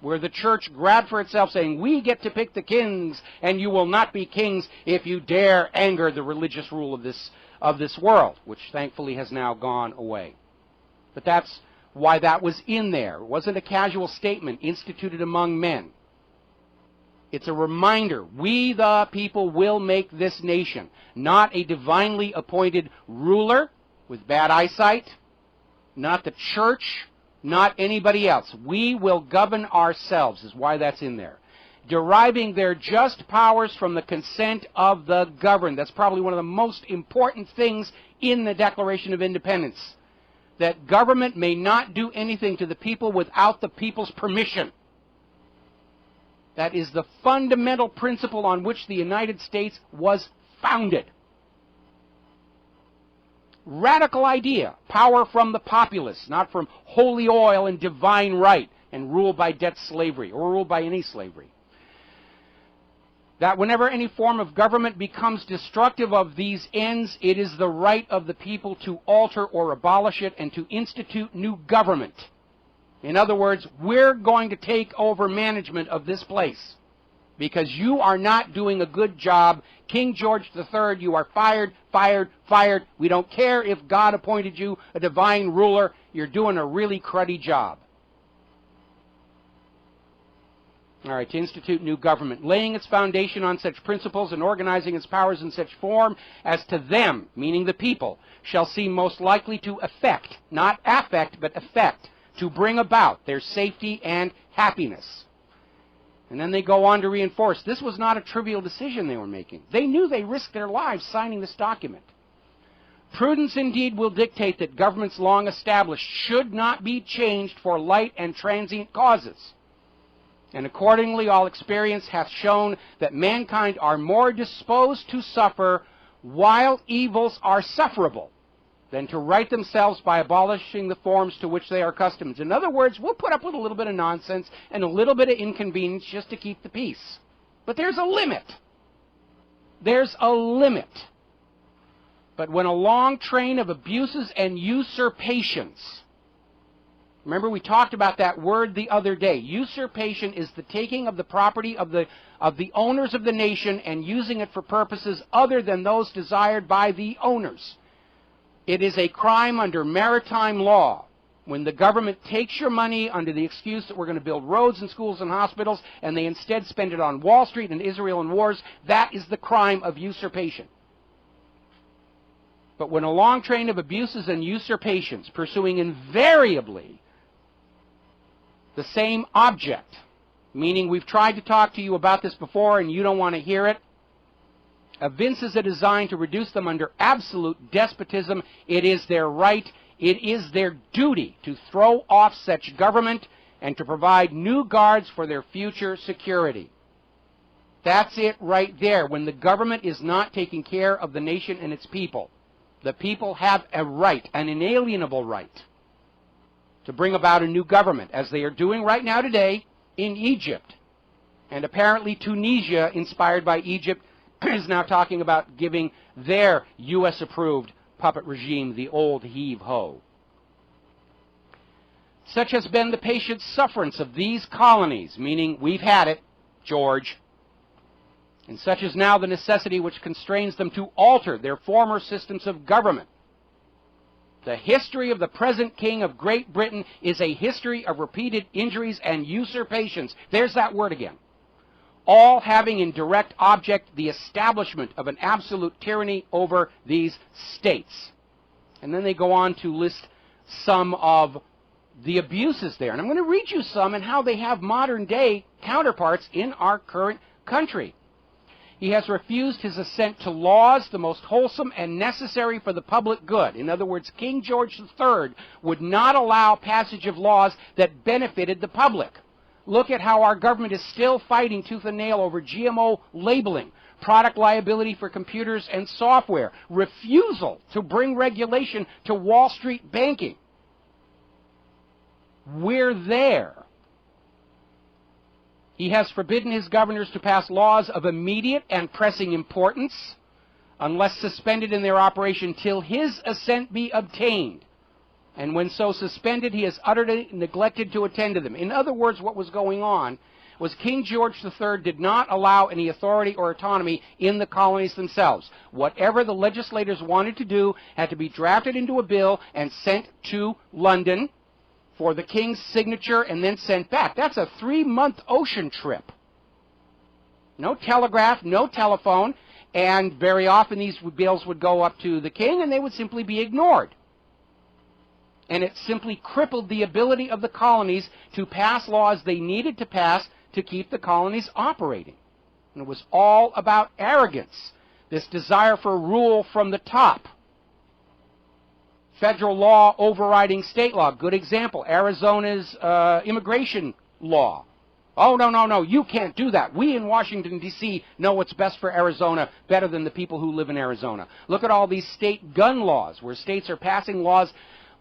where the church grabbed for itself saying, we get to pick the kings, and you will not be kings if you dare anger the religious rule of this world, which thankfully has now gone away. But that's why that was in there. It wasn't a casual statement instituted among men. It's a reminder, we the people will make this nation, not a divinely appointed ruler with bad eyesight, not the church, not anybody else. We will govern ourselves, is why that's in there. Deriving their just powers from the consent of the governed. That's probably one of the most important things in the Declaration of Independence. That government may not do anything to the people without the people's permission. That is the fundamental principle on which the United States was founded. Radical idea. Power from the populace, not from holy oil and divine right, and ruled by debt slavery, or ruled by any slavery. That whenever any form of government becomes destructive of these ends, it is the right of the people to alter or abolish it and to institute new government. In other words, we're going to take over management of this place because you are not doing a good job. King George III, you are fired, fired, fired. We don't care if God appointed you a divine ruler. You're doing a really cruddy job. All right, to institute new government, laying its foundation on such principles and organizing its powers in such form as to them, meaning the people, shall seem most likely to effect, not affect, but effect, to bring about their safety and happiness. And then they go on to reinforce, this was not a trivial decision they were making. They knew they risked their lives signing this document. Prudence indeed will dictate that governments long established should not be changed for light and transient causes. And accordingly, all experience hath shown that mankind are more disposed to suffer while evils are sufferable. than to right themselves by abolishing the forms to which they are accustomed. In other words, we'll put up with a little bit of nonsense and a little bit of inconvenience just to keep the peace. But there's a limit. There's a limit. But when a long train of abuses and usurpations, remember we talked about that word the other day. Usurpation is the taking of the property of the owners of the nation and using it for purposes other than those desired by the owners. It is a crime under maritime law when the government takes your money under the excuse that we're going to build roads and schools and hospitals, and they instead spend it on Wall Street and Israel and wars. That is the crime of usurpation. But when a long train of abuses and usurpations pursuing invariably the same object, meaning we've tried to talk to you about this before and you don't want to hear it, evinces a design to reduce them under absolute despotism, it is their right, it is their duty to throw off such government and to provide new guards for their future security. That's it right there. When the government is not taking care of the nation and its people, the people have a right, an inalienable right, to bring about a new government, as they are doing right now today in Egypt. And apparently Tunisia, inspired by Egypt, is now talking about giving their U.S.-approved puppet regime the old heave-ho. Such has been the patient sufferance of these colonies, meaning we've had it, George. And such is now the necessity which constrains them to alter their former systems of government. The history of the present King of Great Britain is a history of repeated injuries and usurpations. There's that word again. All having in direct object the establishment of an absolute tyranny over these states. And then they go on to list some of the abuses there. And I'm going to read you some and how they have modern-day counterparts in our current country. He has refused his assent to laws the most wholesome and necessary for the public good. In other words, King George III would not allow passage of laws that benefited the public. Look at how our government is still fighting tooth and nail over GMO labeling, product liability for computers and software, refusal to bring regulation to Wall Street banking. We're there. He has forbidden his governors to pass laws of immediate and pressing importance, unless suspended in their operation till his assent be obtained. And when so suspended, he has utterly neglected to attend to them. In other words, what was going on was King George III did not allow any authority or autonomy in the colonies themselves. Whatever the legislators wanted to do had to be drafted into a bill and sent to London for the king's signature and then sent back. That's a 3-month ocean trip. No telegraph, no telephone, and very often these bills would go up to the king and they would simply be ignored. And it simply crippled the ability of the colonies to pass laws they needed to pass to keep the colonies operating. And it was all about arrogance, this desire for rule from the top. Federal law overriding state law. Good example, Arizona's immigration law. Oh, no, you can't do that. We in Washington, D.C. know what's best for Arizona better than the people who live in Arizona. Look at all these state gun laws, where states are passing laws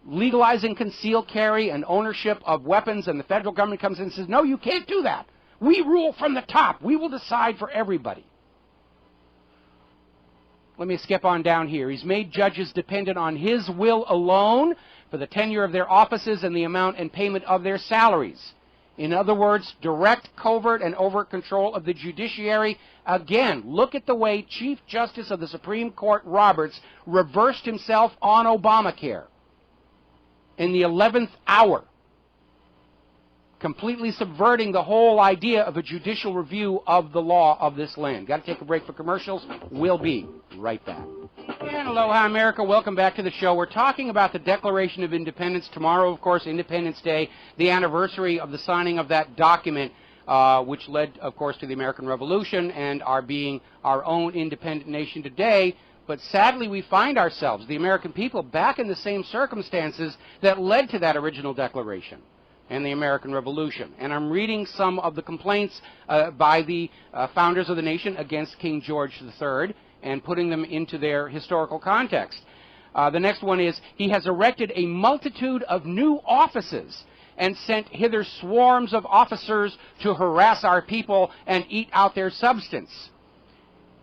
legalizing concealed carry and ownership of weapons, and the federal government comes in and says, no, you can't do that. We rule from the top. We will decide for everybody. Let me skip on down here. He's made judges dependent on his will alone for the tenure of their offices and the amount and payment of their salaries. In other words, direct, covert, and overt control of the judiciary. Again, look at the way Chief Justice of the Supreme Court Roberts reversed himself on Obamacare in the 11th hour, completely subverting the whole idea of a judicial review of the law of this land. Got to take a break for commercials. We'll be right back. And aloha, America. Welcome back to the show. We're talking about the Declaration of Independence. Tomorrow, of course, Independence Day, the anniversary of the signing of that document, which led, of course, to the American Revolution and our being our own independent nation today. But sadly, we find ourselves, the American people, back in the same circumstances that led to that original declaration and the American Revolution. And I'm reading some of the complaints by the founders of the nation against King George III and putting them into their historical context. The next one is, he has erected a multitude of new offices and sent hither swarms of officers to harass our people and eat out their substance.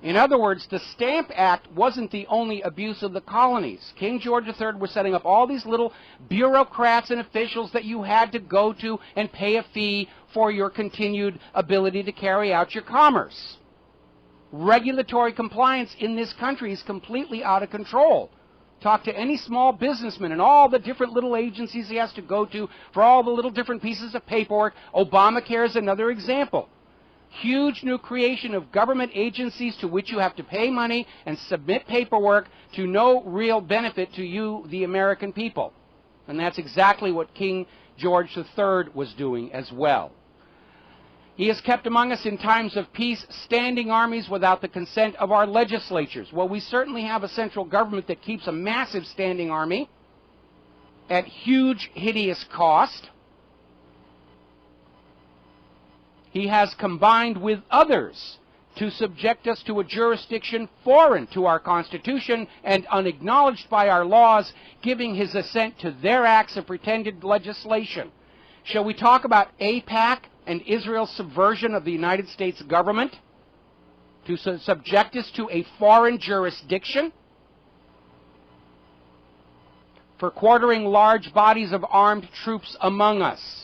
In other words, the Stamp Act wasn't the only abuse of the colonies. King George III was setting up all these little bureaucrats and officials that you had to go to and pay a fee for your continued ability to carry out your commerce. Regulatory compliance in this country is completely out of control. Talk to any small businessman and all the different little agencies he has to go to for all the little different pieces of paperwork. Obamacare is another example. Huge new creation of government agencies to which you have to pay money and submit paperwork to no real benefit to you, the American people. And that's exactly what King George III was doing as well. He has kept among us in times of peace standing armies without the consent of our legislatures. Well, we certainly have a central government that keeps a massive standing army at huge, hideous cost. He has combined with others to subject us to a jurisdiction foreign to our Constitution and unacknowledged by our laws, giving his assent to their acts of pretended legislation. Shall we talk about AIPAC and Israel's subversion of the United States government to subject us to a foreign jurisdiction for quartering large bodies of armed troops among us?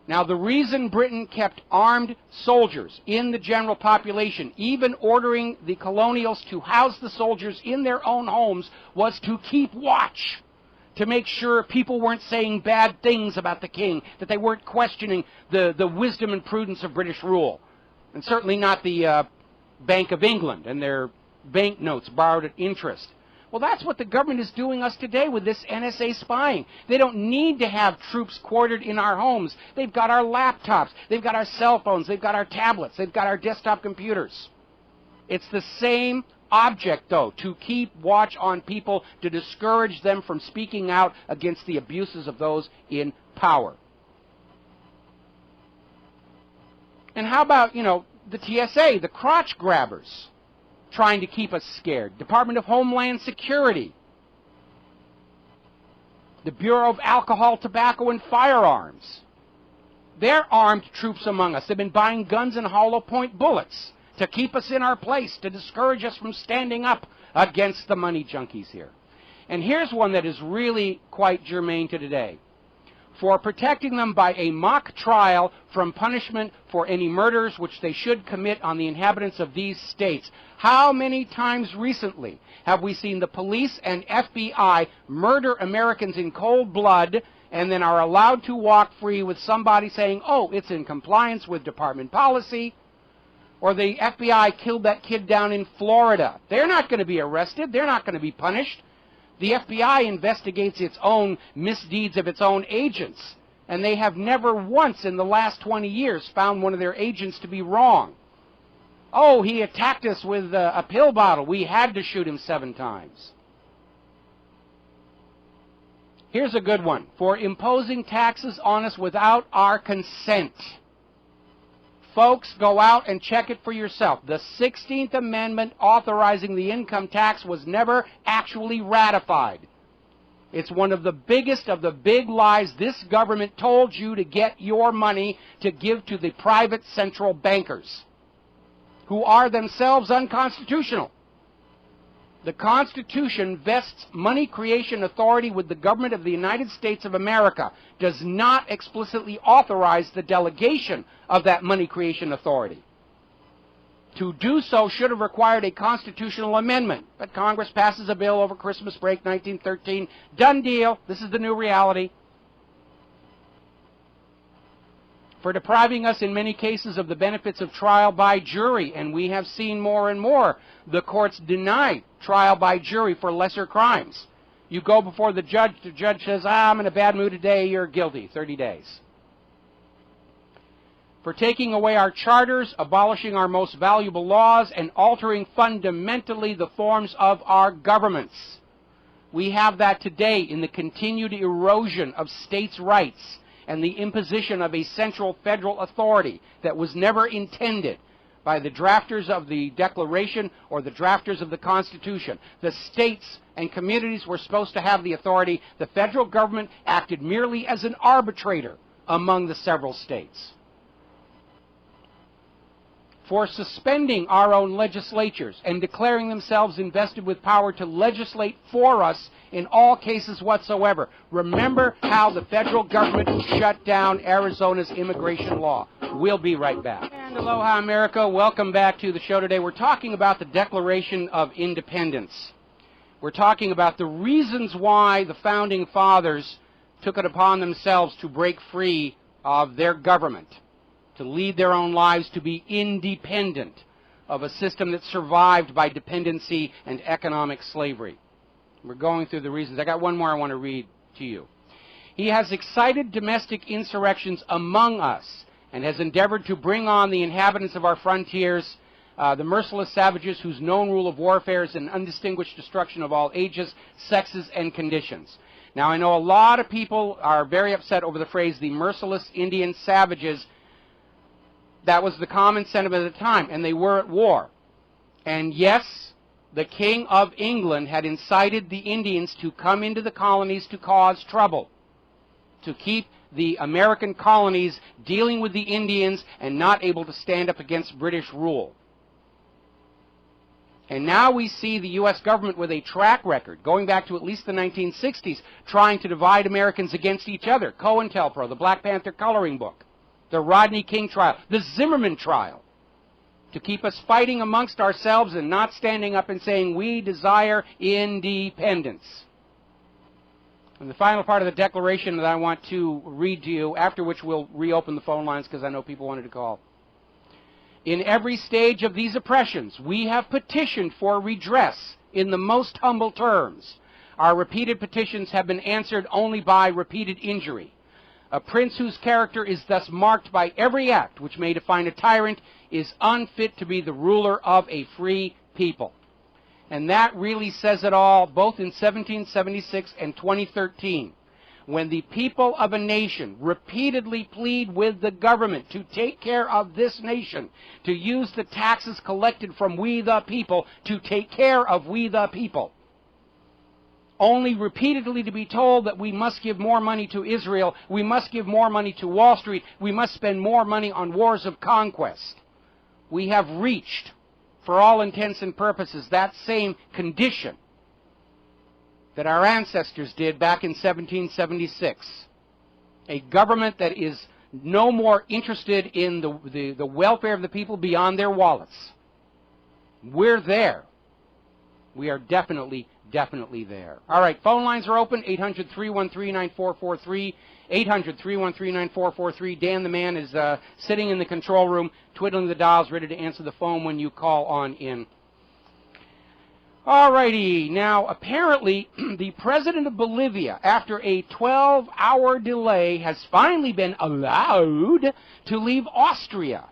Now, the reason Britain kept armed soldiers in the general population, even ordering the colonials to house the soldiers in their own homes, was to keep watch, to make sure people weren't saying bad things about the king, that they weren't questioning the wisdom and prudence of British rule, and certainly not the Bank of England and their banknotes borrowed at interest. Well, that's what the government is doing us today with this NSA spying. They don't need to have troops quartered in our homes. They've got our laptops, they've got our cell phones, they've got our tablets, they've got our desktop computers. It's the same object, though, to keep watch on people, to discourage them from speaking out against the abuses of those in power. And how about, the TSA, the crotch grabbers, trying to keep us scared? Department of Homeland Security, the Bureau of Alcohol, Tobacco, and Firearms. They're armed troops among us. They've been buying guns and hollow point bullets to keep us in our place, to discourage us from standing up against the money junkies here. And here's one that is really quite germane to today. For protecting them by a mock trial from punishment for any murders which they should commit on the inhabitants of these states. How many times recently have we seen the police and FBI murder Americans in cold blood and then are allowed to walk free with somebody saying, oh, it's in compliance with department policy? Or the FBI killed that kid down in Florida. They're not going to be arrested. They're not going to be punished. The FBI investigates its own misdeeds of its own agents, and they have never once in the last 20 years found one of their agents to be wrong. Oh, he attacked us with a pill bottle. We had to shoot him 7 times. Here's a good one. For imposing taxes on us without our consent. Folks, go out and check it for yourself. The 16th Amendment authorizing the income tax was never actually ratified. It's one of the biggest of the big lies this government told you to get your money to give to the private central bankers, who are themselves unconstitutional. The Constitution vests money creation authority with the government of the United States of America, does not explicitly authorize the delegation of that money creation authority. To do so should have required a constitutional amendment, but Congress passes a bill over Christmas break 1913. Done deal. This is the new reality. For depriving us in many cases of the benefits of trial by jury, and we have seen more and more the courts deny trial by jury for lesser crimes. You go before the judge says, I'm in a bad mood today, you're guilty, 30 days. For taking away our charters, abolishing our most valuable laws, and altering fundamentally the forms of our governments. We have that today in the continued erosion of states' rights and the imposition of a central federal authority that was never intended by the drafters of the Declaration or the drafters of the Constitution. The states and communities were supposed to have the authority. The federal government acted merely as an arbitrator among the several states. For suspending our own legislatures and declaring themselves invested with power to legislate for us in all cases whatsoever. Remember how the federal government shut down Arizona's immigration law. We'll be right back. And aloha, America. Welcome back to the show today. We're talking about the Declaration of Independence. We're talking about the reasons why the Founding Fathers took it upon themselves to break free of their government, to lead their own lives, to be independent of a system that survived by dependency and economic slavery. We're going through the reasons. I got one more I want to read to you. He has excited domestic insurrections among us and has endeavored to bring on the inhabitants of our frontiers, the merciless savages whose known rule of warfare is an undistinguished destruction of all ages, sexes, and conditions. Now, I know a lot of people are very upset over the phrase, the merciless Indian savages. That was the common sentiment at the time, and they were at war. And yes, the King of England had incited the Indians to come into the colonies to cause trouble, to keep the American colonies dealing with the Indians and not able to stand up against British rule. And now we see the U.S. government with a track record, going back to at least the 1960s, trying to divide Americans against each other. COINTELPRO, the Black Panther coloring book, the Rodney King trial, the Zimmerman trial, to keep us fighting amongst ourselves and not standing up and saying we desire independence. And the final part of the Declaration that I want to read to you, after which we'll reopen the phone lines because I know people wanted to call. In every stage of these oppressions, we have petitioned for redress in the most humble terms. Our repeated petitions have been answered only by repeated injury. A prince whose character is thus marked by every act which may define a tyrant is unfit to be the ruler of a free people. And that really says it all, both in 1776 and 2013. When the people of a nation repeatedly plead with the government to take care of this nation, to use the taxes collected from we the people to take care of we the people, only repeatedly to be told that we must give more money to Israel, we must give more money to Wall Street, we must spend more money on wars of conquest. We have reached, for all intents and purposes, that same condition that our ancestors did back in 1776. A government that is no more interested in the welfare of the people beyond their wallets. We're there. We are definitely there. All right, phone lines are open, 800-313-9443, 800-313-9443. Dan the man is sitting in the control room, twiddling the dials, ready to answer the phone when you call on in. All righty, now apparently the president of Bolivia, after a 12-hour delay, has finally been allowed to leave Austria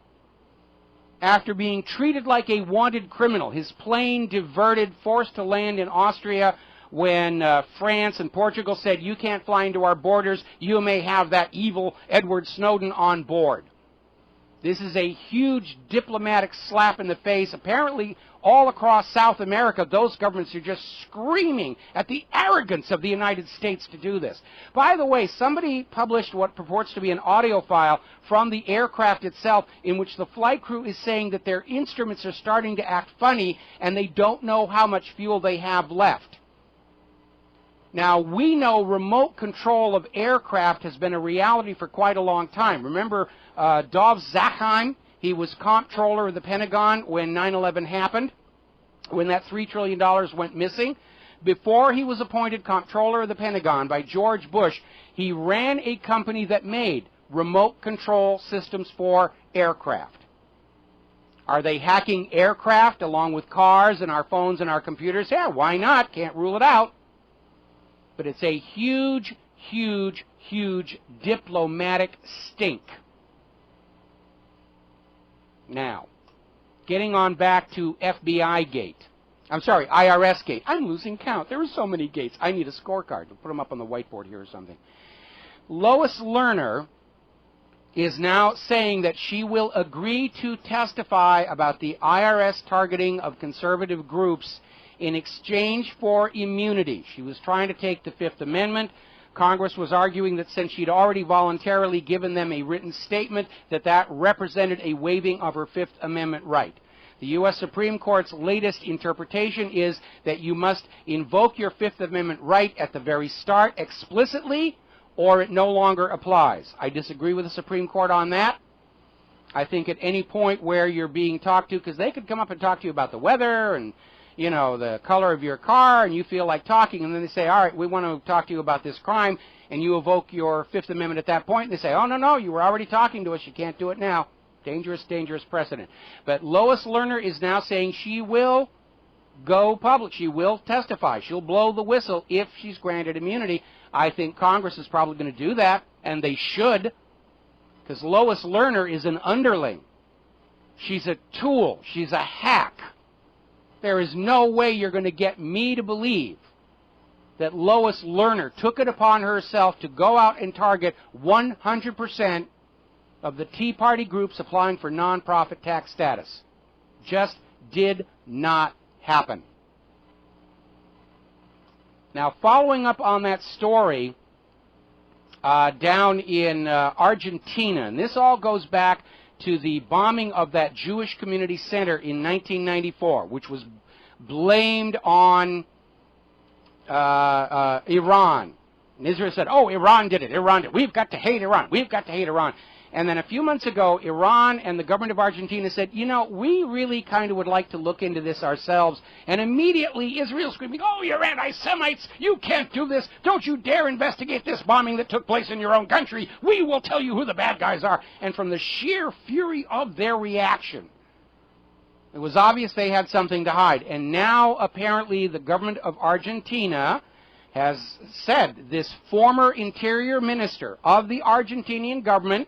after being treated like a wanted criminal. His plane diverted, forced to land in Austria when France and Portugal said, you can't fly into our borders, you may have that evil Edward Snowden on board. This is a huge diplomatic slap in the face. Apparently, all across South America, those governments are just screaming at the arrogance of the United States to do this. By the way, somebody published what purports to be an audio file from the aircraft itself in which the flight crew is saying that their instruments are starting to act funny and they don't know how much fuel they have left. Now, we know remote control of aircraft has been a reality for quite a long time. Remember Dov Zakheim? He was comptroller of the Pentagon when 9/11 happened, when that $3 trillion went missing. Before he was appointed comptroller of the Pentagon by George Bush, he ran a company that made remote control systems for aircraft. Are they hacking aircraft along with cars and our phones and our computers? Yeah, why not? Can't rule it out. But it's a huge, huge, huge diplomatic stink. Now, getting on back to FBI gate. I'm sorry, IRS gate. I'm losing count. There are so many gates. I need a scorecard. We'll put them up on the whiteboard here or something. Lois Lerner is now saying that she will agree to testify about the IRS targeting of conservative groups in exchange for immunity. She was trying to take the Fifth Amendment. Congress was arguing that since she'd already voluntarily given them a written statement, that represented a waiving of her Fifth Amendment right. The U.S. Supreme Court's latest interpretation is that you must invoke your Fifth Amendment right at the very start explicitly, or it no longer applies. I disagree with the Supreme Court on that. I think at any point where you're being talked to, because they could come up and talk to you about the weather and, you know, the color of your car, and you feel like talking, and then they say, all right, we want to talk to you about this crime, and you evoke your Fifth Amendment at that point, and they say, oh, no, you were already talking to us, you can't do it now. Dangerous, dangerous precedent. But Lois Lerner is now saying she will go public. She will testify. She'll blow the whistle if she's granted immunity. I think Congress is probably going to do that, and they should, because Lois Lerner is an underling. She's a tool. She's a hack. There is no way you're going to get me to believe that Lois Lerner took it upon herself to go out and target 100% of the Tea Party groups applying for nonprofit tax status. Just did not happen. Now, following up on that story down in Argentina, and this all goes back to the bombing of that Jewish community center in 1994, which was blamed on Iran. And Israel said, oh, Iran did it. Iran did it. We've got to hate Iran. We've got to hate Iran. And then a few months ago, Iran and the government of Argentina said, you know, we really kind of would like to look into this ourselves. And immediately Israel screaming, oh, you're anti-Semites. You can't do this. Don't you dare investigate this bombing that took place in your own country. We will tell you who the bad guys are. And from the sheer fury of their reaction, it was obvious they had something to hide. And now apparently the government of Argentina has said this former interior minister of the Argentinian government,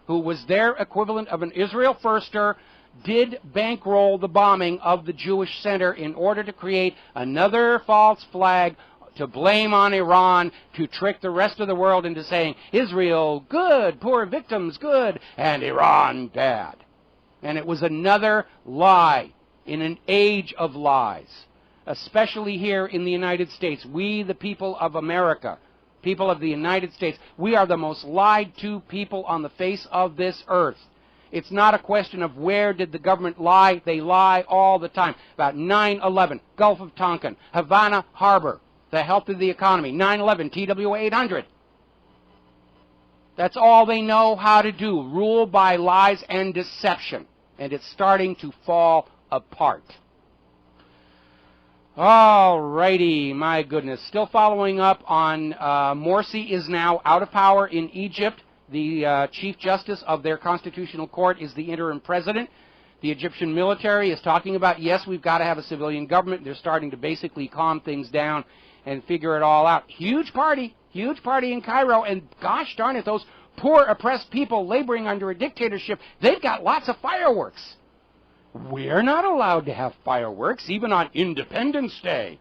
who was their equivalent of an Israel firster, did bankroll the bombing of the Jewish center in order to create another false flag to blame on Iran, to trick the rest of the world into saying, Israel, good, poor victims, good, and Iran, bad. And it was another lie in an age of lies, especially here in the United States. We, the people of America, people of the United States, we are the most lied to people on the face of this earth. It's not a question of where did the government lie. They lie all the time. About 9/11, Gulf of Tonkin, Havana Harbor, the health of the economy, 9/11, TWA 800. That's all they know how to do, rule by lies and deception. And it's starting to fall apart. All righty, my goodness. Still following up on Morsi is now out of power in Egypt. The Chief Justice of their constitutional court is the interim president. The Egyptian military is talking about, yes, we've got to have a civilian government. They're starting to basically calm things down and figure it all out. Huge party in Cairo, and gosh darn it, those poor oppressed people laboring under a dictatorship, they've got lots of fireworks. We're not allowed to have fireworks, even on Independence Day.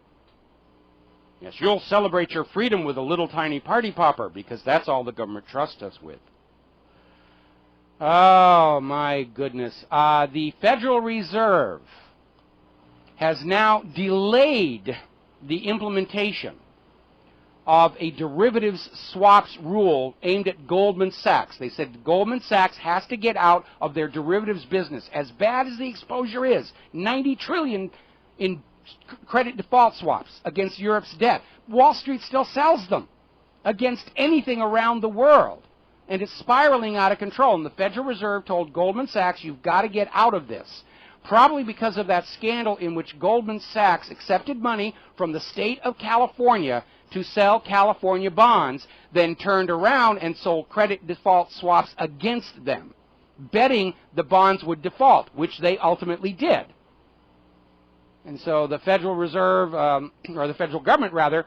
Yes, you'll celebrate your freedom with a little tiny party popper, because that's all the government trusts us with. Oh, my goodness. The Federal Reserve has now delayed the implementation of a derivatives swaps rule aimed at Goldman Sachs. They said Goldman Sachs has to get out of their derivatives business. As bad as the exposure is, $90 trillion in credit default swaps against Europe's debt. Wall Street still sells them against anything around the world. And it's spiraling out of control. And the Federal Reserve told Goldman Sachs, you've got to get out of this. Probably because of that scandal in which Goldman Sachs accepted money from the state of California to sell California bonds, then turned around and sold credit default swaps against them, betting the bonds would default, which they ultimately did. And so the Federal Reserve, or the federal government rather,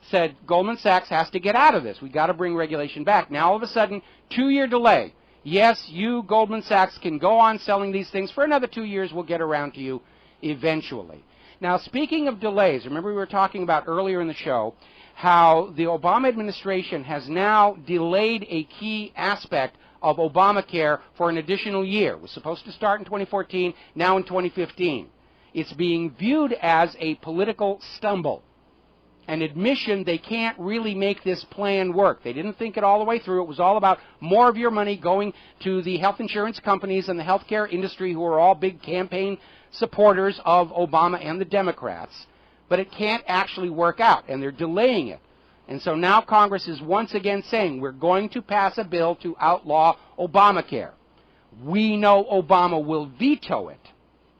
said Goldman Sachs has to get out of this. We've got to bring regulation back. Now all of a sudden, 2-year delay. Yes, you, Goldman Sachs, can go on selling these things for another 2 years. We'll get around to you eventually. Now, speaking of delays, remember we were talking about earlier in the show how the Obama administration has now delayed a key aspect of Obamacare for an additional year. It was supposed to start in 2014, now in 2015. It's being viewed as a political stumble, an admission they can't really make this plan work. They didn't think it all the way through. It was all about more of your money going to the health insurance companies and the healthcare industry, who are all big campaign supporters of Obama and the Democrats. But it can't actually work out, and they're delaying it. And so now Congress is once again saying, we're going to pass a bill to outlaw Obamacare. We know Obama will veto it,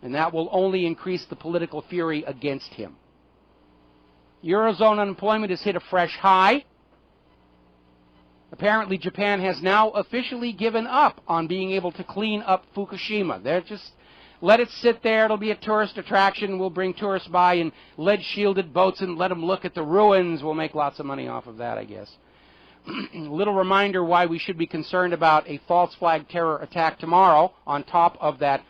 and that will only increase the political fury against him. Eurozone unemployment has hit a fresh high. Apparently Japan has now officially given up on being able to clean up Fukushima. They're just let it sit there. It'll be a tourist attraction. We'll bring tourists by in lead-shielded boats and let them look at the ruins. We'll make lots of money off of that, I guess. Little reminder why we should be concerned about a false flag terror attack tomorrow on top of that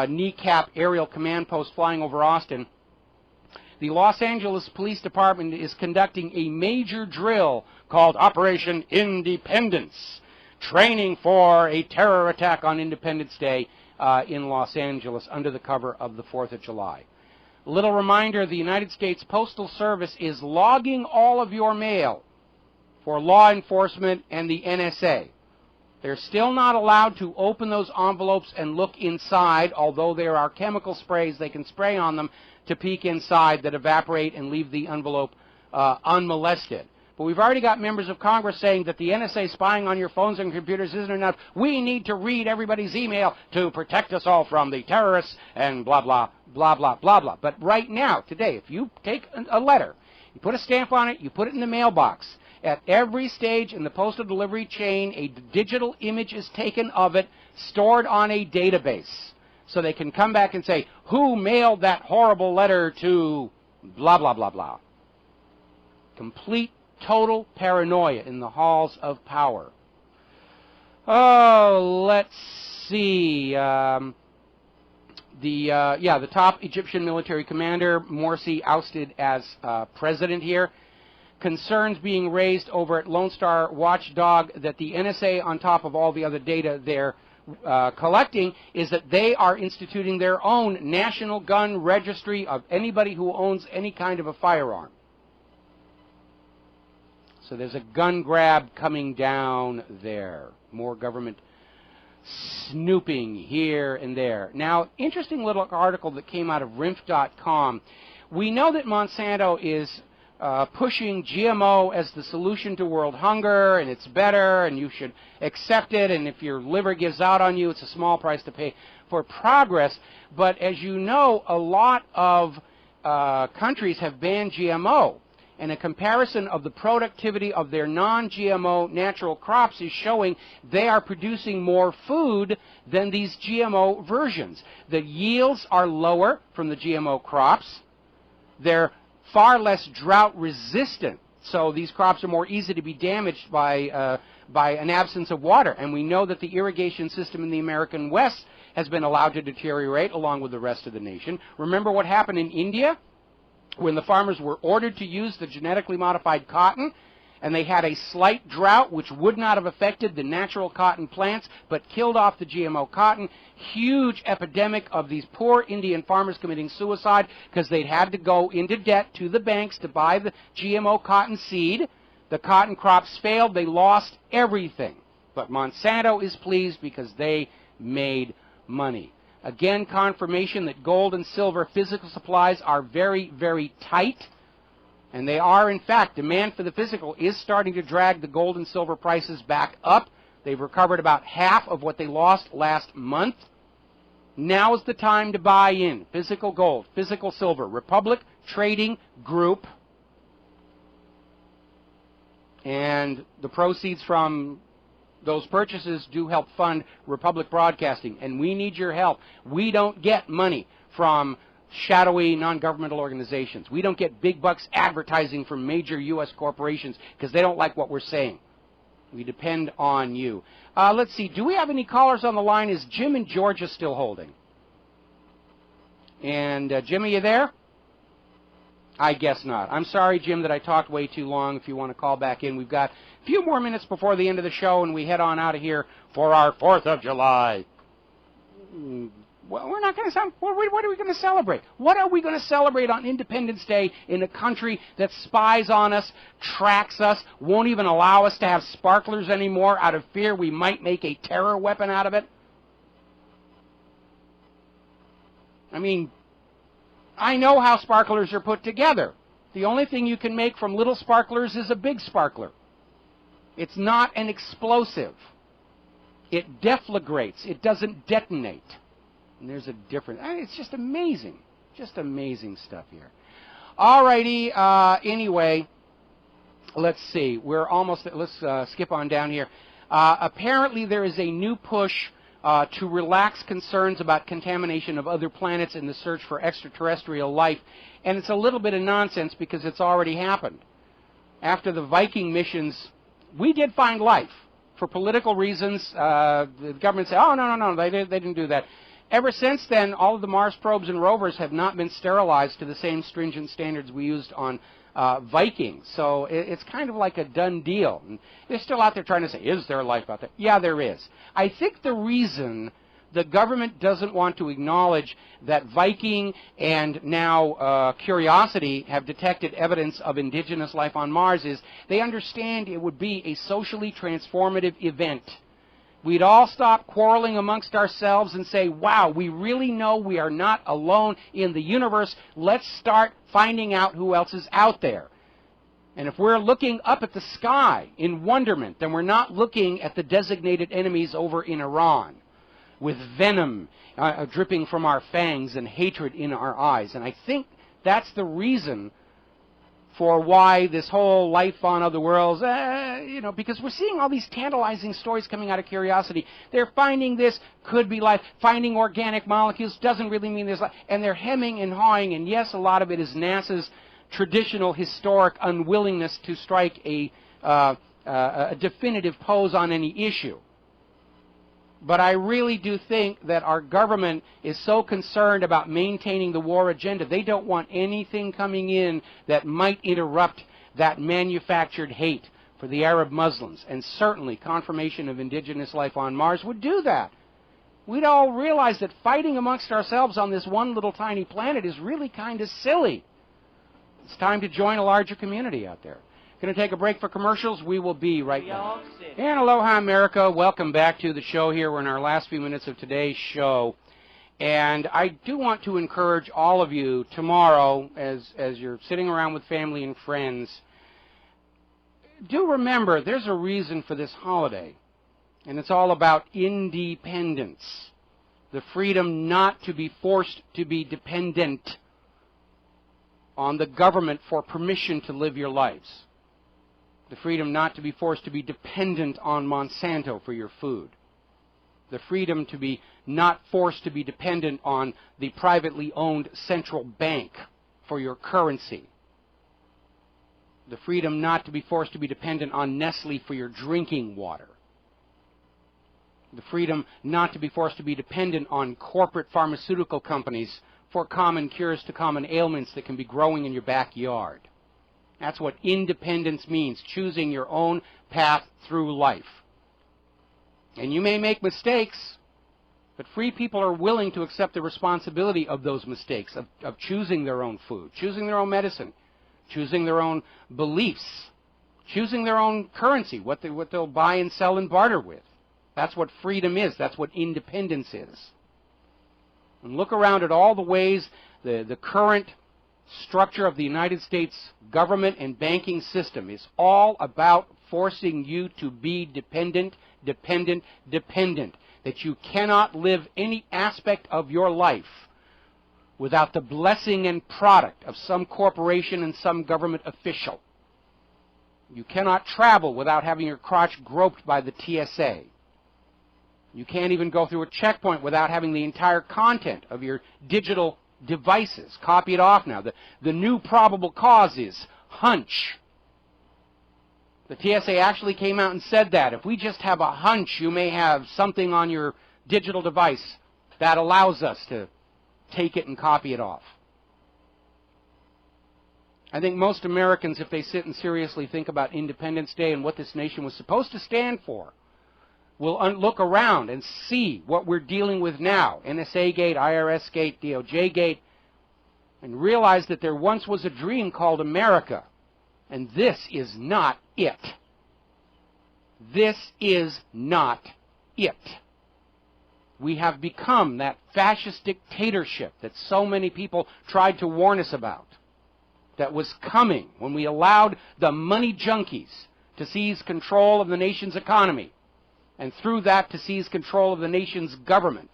kneecap aerial command post flying over Austin. The Los Angeles Police Department is conducting a major drill called Operation Independence, training for a terror attack on Independence Day in Los Angeles under the cover of the 4th of July. A little reminder, the United States Postal Service is logging all of your mail for law enforcement and the NSA. They're still not allowed to open those envelopes and look inside, although there are chemical sprays they can spray on them to peek inside that evaporate and leave the envelope unmolested. But we've already got members of Congress saying that the NSA spying on your phones and computers isn't enough. We need to read everybody's email to protect us all from the terrorists and blah, blah, blah, blah, blah, blah. But right now, today, if you take a letter, you put a stamp on it, you put it in the mailbox, at every stage in the postal delivery chain, a digital image is taken of it, stored on a database. So they can come back and say, who mailed that horrible letter to blah, blah, blah, blah. Complete, total paranoia in the halls of power. Oh, let's see. The top Egyptian military commander, Morsi, ousted as president here. Concerns being raised over at Lone Star Watchdog that the NSA, on top of all the other data they're collecting, is that they are instituting their own national gun registry of anybody who owns any kind of a firearm. So there's a gun grab coming down there. More government snooping here and there. Now, interesting little article that came out of RINF.com. We know that Monsanto is pushing GMO as the solution to world hunger, and it's better, and you should accept it, and if your liver gives out on you, it's a small price to pay for progress. But as you know, a lot of countries have banned GMO, and a comparison of the productivity of their non-GMO natural crops is showing they are producing more food than these GMO versions. The yields are lower from the GMO crops. They're far less drought resistant, so these crops are more easy to be damaged by an absence of water. And we know that the irrigation system in the American West has been allowed to deteriorate along with the rest of the nation. Remember what happened in India when the farmers were ordered to use the genetically modified cotton, and they had a slight drought which would not have affected the natural cotton plants but killed off the GMO cotton. Huge epidemic of these poor Indian farmers committing suicide because they'd had to go into debt to the banks to buy the GMO cotton seed. The cotton crops failed. They lost everything. But Monsanto is pleased because they made money. Again, confirmation that gold and silver physical supplies are very, very tight. And they are, in fact, demand for the physical is starting to drag the gold and silver prices back up. They've recovered about half of what they lost last month. Now is the time to buy in. Physical gold, physical silver. Republic Trading Group. And the proceeds from those purchases do help fund Republic Broadcasting. And we need your help. We don't get money from shadowy non-governmental organizations. We don't get big bucks advertising from major U.S. corporations because they don't like what we're saying. We depend on you. Let's see. Do we have any callers on the line? Is Jim in Georgia still holding? And Jim, are you there? I guess not. I'm sorry, Jim, that I talked way too long. If you want to call back in, we've got a few more minutes before the end of the show, and we head on out of here for our 4th of July. Well, we're not going to what are we going to celebrate? What are we going to celebrate on Independence Day in a country that spies on us, tracks us, won't even allow us to have sparklers anymore out of fear we might make a terror weapon out of it? I mean, I know how sparklers are put together. The only thing you can make from little sparklers is a big sparkler. It's not an explosive. It deflagrates. It doesn't detonate. And there's a difference. It's just amazing. Just amazing stuff here. All righty. Anyway, let's see. We're almost, let's skip on down here. Apparently there is a new push to relax concerns about contamination of other planets in the search for extraterrestrial life. And it's a little bit of nonsense because it's already happened. After the Viking missions, we did find life. For political reasons, the government said, oh, no, they didn't do that. Ever since then, all of the Mars probes and rovers have not been sterilized to the same stringent standards we used on Viking. So it's kind of like a done deal. And they're still out there trying to say, is there life out there? Yeah, there is. I think the reason the government doesn't want to acknowledge that Viking and now Curiosity have detected evidence of indigenous life on Mars is they understand it would be a socially transformative event. We'd all stop quarreling amongst ourselves and say, wow, we really know we are not alone in the universe. Let's start finding out who else is out there. And if we're looking up at the sky in wonderment, then we're not looking at the designated enemies over in Iran with venom dripping from our fangs and hatred in our eyes. And I think that's the reason for why this whole life on other worlds, because we're seeing all these tantalizing stories coming out of Curiosity. They're finding this, could be life. Finding organic molecules doesn't really mean there's life. And they're hemming and hawing, and yes, a lot of it is NASA's traditional historic unwillingness to strike a definitive pose on any issue. But I really do think that our government is so concerned about maintaining the war agenda, they don't want anything coming in that might interrupt that manufactured hate for the Arab Muslims. And certainly confirmation of indigenous life on Mars would do that. We'd all realize that fighting amongst ourselves on this one little tiny planet is really kind of silly. It's time to join a larger community out there. Going to take a break for commercials. We will be right back. And aloha, America. Welcome back to the show here. We're in our last few minutes of today's show. And I do want to encourage all of you tomorrow, as you're sitting around with family and friends, do remember there's a reason for this holiday. And it's all about independence. The freedom not to be forced to be dependent on the government for permission to live your lives. The freedom not to be forced to be dependent on Monsanto for your food. The freedom to be not forced to be dependent on the privately owned central bank for your currency. The freedom not to be forced to be dependent on Nestle for your drinking water. The freedom not to be forced to be dependent on corporate pharmaceutical companies for common cures to common ailments that can be growing in your backyard. That's what independence means, choosing your own path through life. And you may make mistakes, but free people are willing to accept the responsibility of those mistakes, of choosing their own food, choosing their own medicine, choosing their own beliefs, choosing their own currency, what they'll buy and sell and barter with. That's what freedom is. That's what independence is. And look around at all the ways the current structure of the United States government and banking system is all about forcing you to be dependent, that you cannot live any aspect of your life without the blessing and product of some corporation and some government official. You cannot travel without having your crotch groped by the TSA. You can't even go through a checkpoint without having the entire content of your digital devices copied off now. The new probable cause is hunch. The TSA actually came out and said that. If we just have a hunch you may have something on your digital device, that allows us to take it and copy it off. I think most Americans, if they sit and seriously think about Independence Day and what this nation was supposed to stand for, will look around and see what we're dealing with now, NSA Gate, IRS Gate, DOJ Gate, and realize that there once was a dream called America, and this is not it. This is not it. We have become that fascist dictatorship that so many people tried to warn us about, that was coming when we allowed the money junkies to seize control of the nation's economy, and through that to seize control of the nation's government.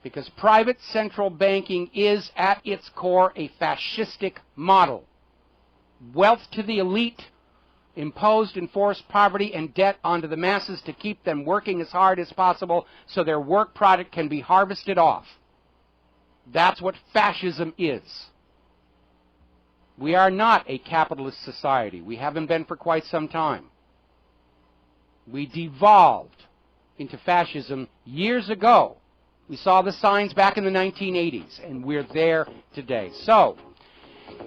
Because private central banking is at its core a fascistic model. Wealth to the elite, imposed enforced poverty and debt onto the masses to keep them working as hard as possible so their work product can be harvested off. That's what fascism is. We are not a capitalist society. We haven't been for quite some time. We devolved into fascism years ago. We saw the signs back in the 1980s, and we're there today. So,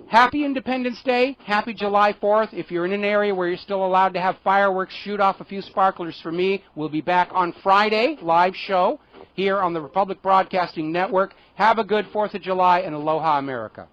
happy Independence Day, happy July 4th. If you're in an area where you're still allowed to have fireworks, shoot off a few sparklers for me. We'll be back on Friday, live show, here on the Republic Broadcasting Network. Have a good 4th of July, and aloha, America.